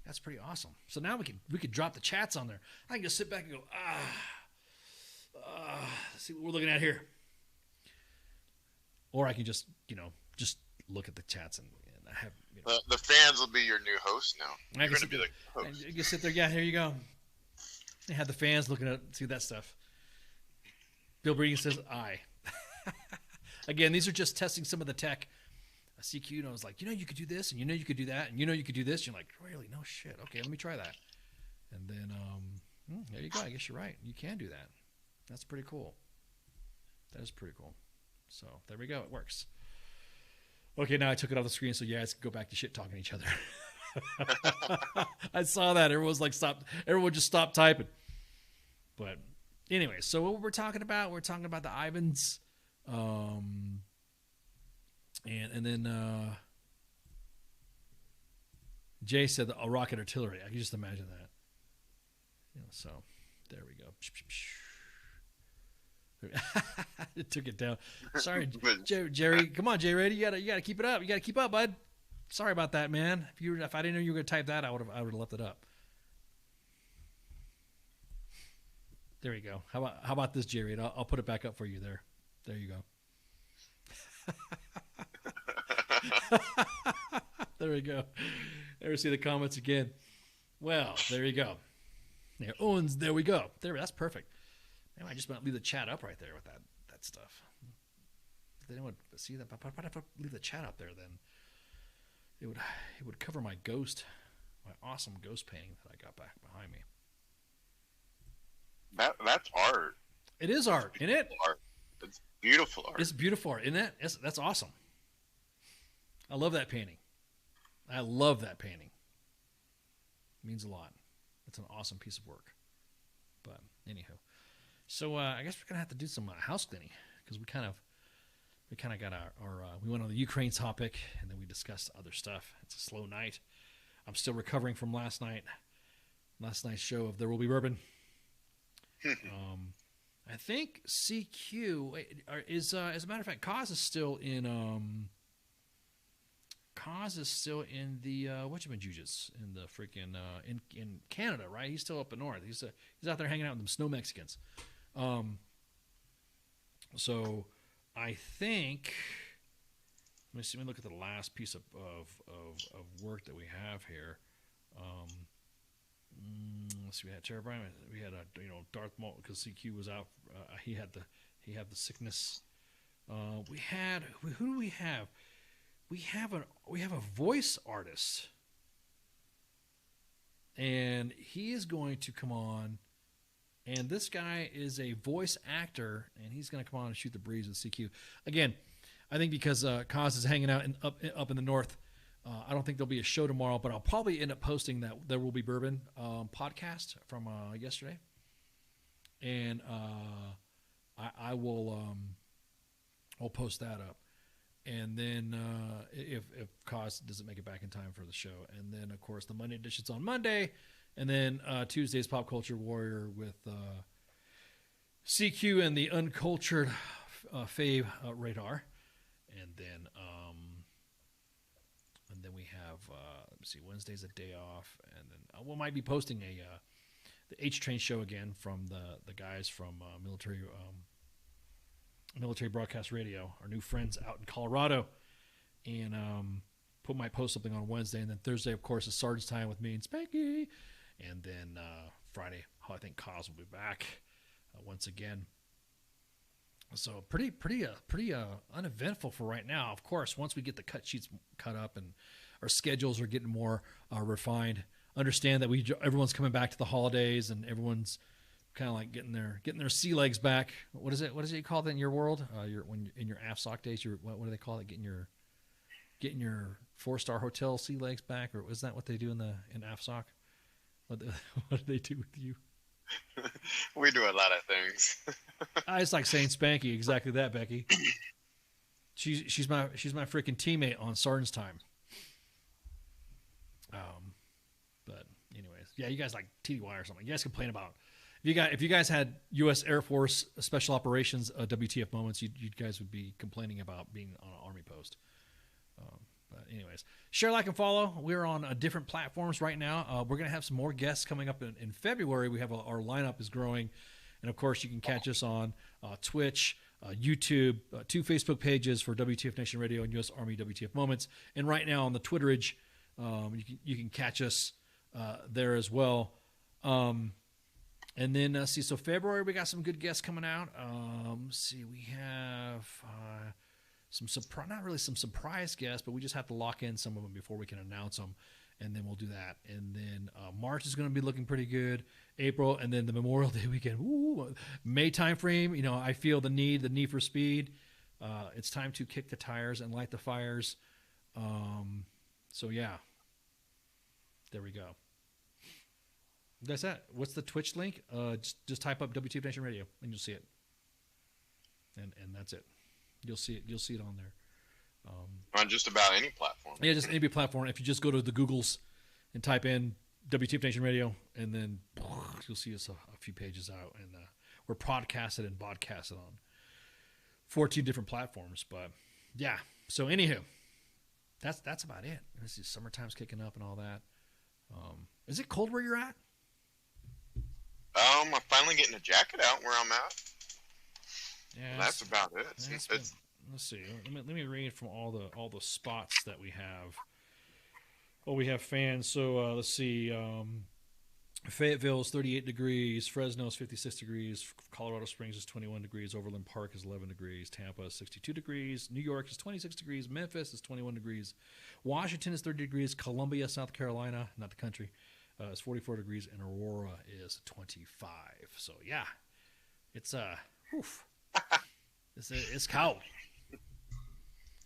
That's pretty awesome. So now we could drop the chats on there. I can just sit back and go, see what we're looking at here. Or I can just look at the chats and I have, the fans will be your new host now. You're going to be the host. You can sit there. Yeah, here you go. They have the fans looking at see that stuff. Bill Breeden says, "I." Again, these are just testing some of the tech. CQ knows, like, you could do this, and you could do that, and you could do this. You're like, really? No shit. Okay, let me try that. And then there you go. I guess you're right. You can do that. That's pretty cool. That is pretty cool. So there we go. It works. Okay, now I took it off the screen, so yeah, let's go back to shit talking to each other. I saw that. Everyone was like, stop. Everyone just stopped typing. But anyway, so what we're talking about the Ivans. And then Jay said a rocket artillery. I can just imagine that. So there we go. It took it down. Sorry, Jerry. Come on, Jay Ready. You gotta keep it up. You gotta keep up, bud. Sorry about that, man. If I didn't know you were gonna type that, I would have left it up. There you go. How about this, Jerry? I'll put it back up for you there. There you go. There we go. Ever see the comments again? Well, there you go. There we go. That's perfect. Man, I just might leave the chat up right there with that stuff. If they don't see that, but if I leave the chat up there, then it would cover my awesome ghost painting that I got back behind me. That's art. It is art, isn't it? Art. It's beautiful art. It's beautiful art, isn't it? That's awesome. I love that painting. It means a lot. It's an awesome piece of work. But anyhow, so I guess we're gonna have to do some house cleaning because we kind of got our we went on the Ukraine topic and then we discussed other stuff. It's a slow night. I'm still recovering from last night's show of There Will Be Bourbon. I think CQ is as a matter of fact, Kaz is still in the whatchamajujus in the freaking in Canada, right? He's still up in north. He's out there hanging out with them snow Mexicans. So I think let me look at the last piece of work that we have here. Let's see, we had Terra Bryan. We had Darth Maul because CQ was out. He had the sickness. Who do we have? We have a voice artist, and he is going to come on. And this guy is a voice actor, and he's going to come on and shoot the breeze with CQ. Again, I think because Kaz is hanging out up in the north, I don't think there'll be a show tomorrow, but I'll probably end up posting that There Will Be Bourbon podcast from yesterday. And I will I'll post that up. And then if Kaz doesn't make it back in time for the show. And then, of course, the Monday edition's on Monday. And then Tuesday's Pop Culture Warrior with CQ and the Uncultured Fave Radar. And then we have, let me see, Wednesday's a day off. And then we might be posting the H-Train show again from the guys from Military Broadcast Radio, our new friends out in Colorado. And might post something on Wednesday. And then Thursday, of course, is Sergeant's Time with me and Spanky. And then Friday, I think Kaz will be back once again. So pretty uneventful for right now. Of course, once we get the cut sheets cut up and our schedules are getting more refined, understand that everyone's coming back to the holidays and everyone's kind of like getting their sea legs back. What is it you call that in your world? When in your AFSOC days, what do they call it? Getting your 4-star hotel sea legs back, or is that what they do in AFSOC? What do they do with you? We do a lot of things. It's like saying Spanky, exactly that, Becky. She's my freaking teammate on Sergeant's Time. But anyways, yeah, you guys like TDY or something. You guys complain about If you guys had U.S. Air Force Special Operations WTF moments, you guys would be complaining about being on an Army post. But anyways, share, like, and follow. We're on different platforms right now. We're going to have some more guests coming up in February. We have our lineup is growing. And, of course, you can catch us on Twitch, YouTube, 2 Facebook pages for WTF Nation Radio and U.S. Army WTF Moments. And right now on the Twitterage, you can catch us there as well. And then, so February, we got some good guests coming out. We have not really some surprise guests, but we just have to lock in some of them before we can announce them, and then we'll do that. And then March is going to be looking pretty good. April, and then the Memorial Day weekend. Ooh, May time frame, I feel the need for speed. It's time to kick the tires and light the fires. So, yeah. There we go. That's that. What's the Twitch link? Just type up WTF Nation Radio, and you'll see it. And that's it. You'll see it. You'll see it on there. On just about any platform. Yeah, just any platform. If you just go to the Googles and type in WTF Nation Radio, and then you'll see us a few pages out. And we're podcasted and broadcasted on 14 different platforms. But yeah. So anywho, that's about it. This is summertime's kicking up and all that. Is it cold where you're at? I'm finally getting a jacket out where I'm at. Yeah, that's about it. Let's see. Let me read from all the spots that we have. Oh, we have fans. So let's see. Fayetteville is 38 degrees. Fresno is 56 degrees. Colorado Springs is 21 degrees. Overland Park is 11 degrees. Tampa is 62 degrees. New York is 26 degrees. Memphis is 21 degrees. Washington is 30 degrees. Columbia, South Carolina, not the country, is 44 degrees. And Aurora is 25. So, yeah, it's it's cold.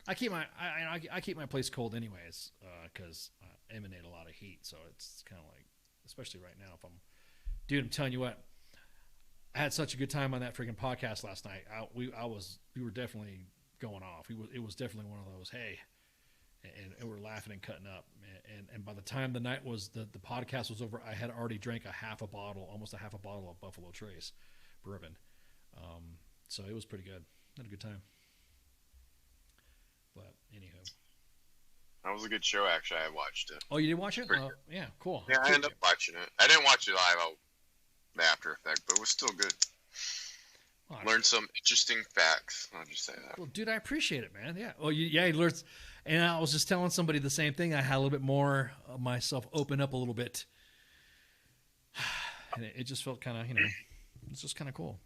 I keep my place cold anyways because I emanate a lot of heat. So it's kind of like, especially right now, I'm telling you what, I had such a good time on that freaking podcast last night. We were definitely going off. It was definitely one of those, hey, and we're laughing and cutting up. And by the time the night was, the podcast was over, I had already drank almost a half a bottle of Buffalo Trace bourbon. So it was pretty good. Had a good time. But anywho. That was a good show, actually. I watched it. Oh, you did watch it? Yeah, cool. Yeah, I ended up watching it. I didn't watch it live, the After Effect, but it was still good. Well, learned some interesting facts. I'll just say that. Well, dude, I appreciate it, man. Yeah. Well, you learned. And I was just telling somebody the same thing. I had a little bit more of myself open up a little bit. And it just felt kind of, it's just kind of cool.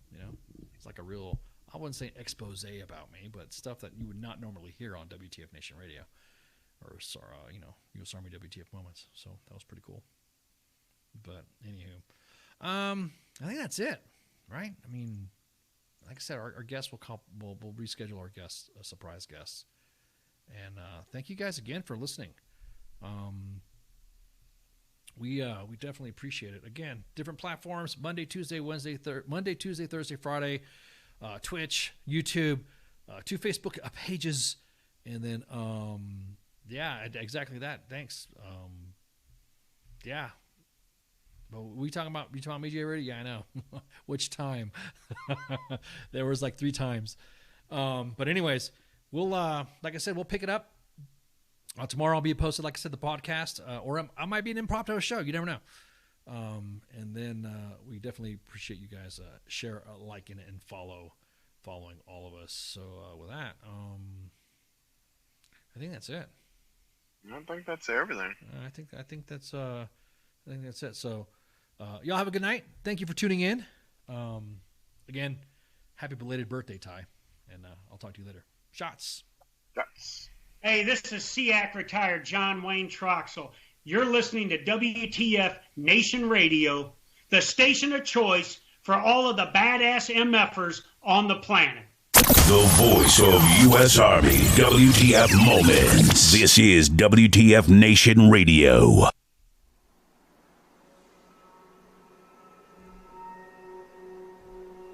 It's like a real, I wouldn't say expose about me, but stuff that you would not normally hear on WTF Nation Radio. Or U.S. Army WTF Moments. So that was pretty cool. But anywho, I think that's it, right? I mean, like I said, our guests we'll reschedule our guests, surprise guests, and thank you guys again for listening. We definitely appreciate it. Again, different platforms: Monday, Tuesday, Thursday, Friday, Twitch, YouTube, 2 Facebook pages, and then. Yeah, exactly that. Thanks. Yeah. But we talking about BJ already? Yeah, I know. Which time? There was like 3 times. But anyways, we'll like I said, we'll pick it up. Tomorrow I'll be posted, like I said, the podcast, or I might be an impromptu show. You never know. And then we definitely appreciate you guys share, liking, and following all of us. So with that, I think that's it. I think that's everything. I think that's it. So, y'all have a good night. Thank you for tuning in. Again, happy belated birthday, Ty. And I'll talk to you later. Shots. Hey, this is SEAC retired John Wayne Troxel. You're listening to WTF Nation Radio, the station of choice for all of the badass MFers on the planet. The voice of U.S. Army, WTF Moments. This is WTF Nation Radio.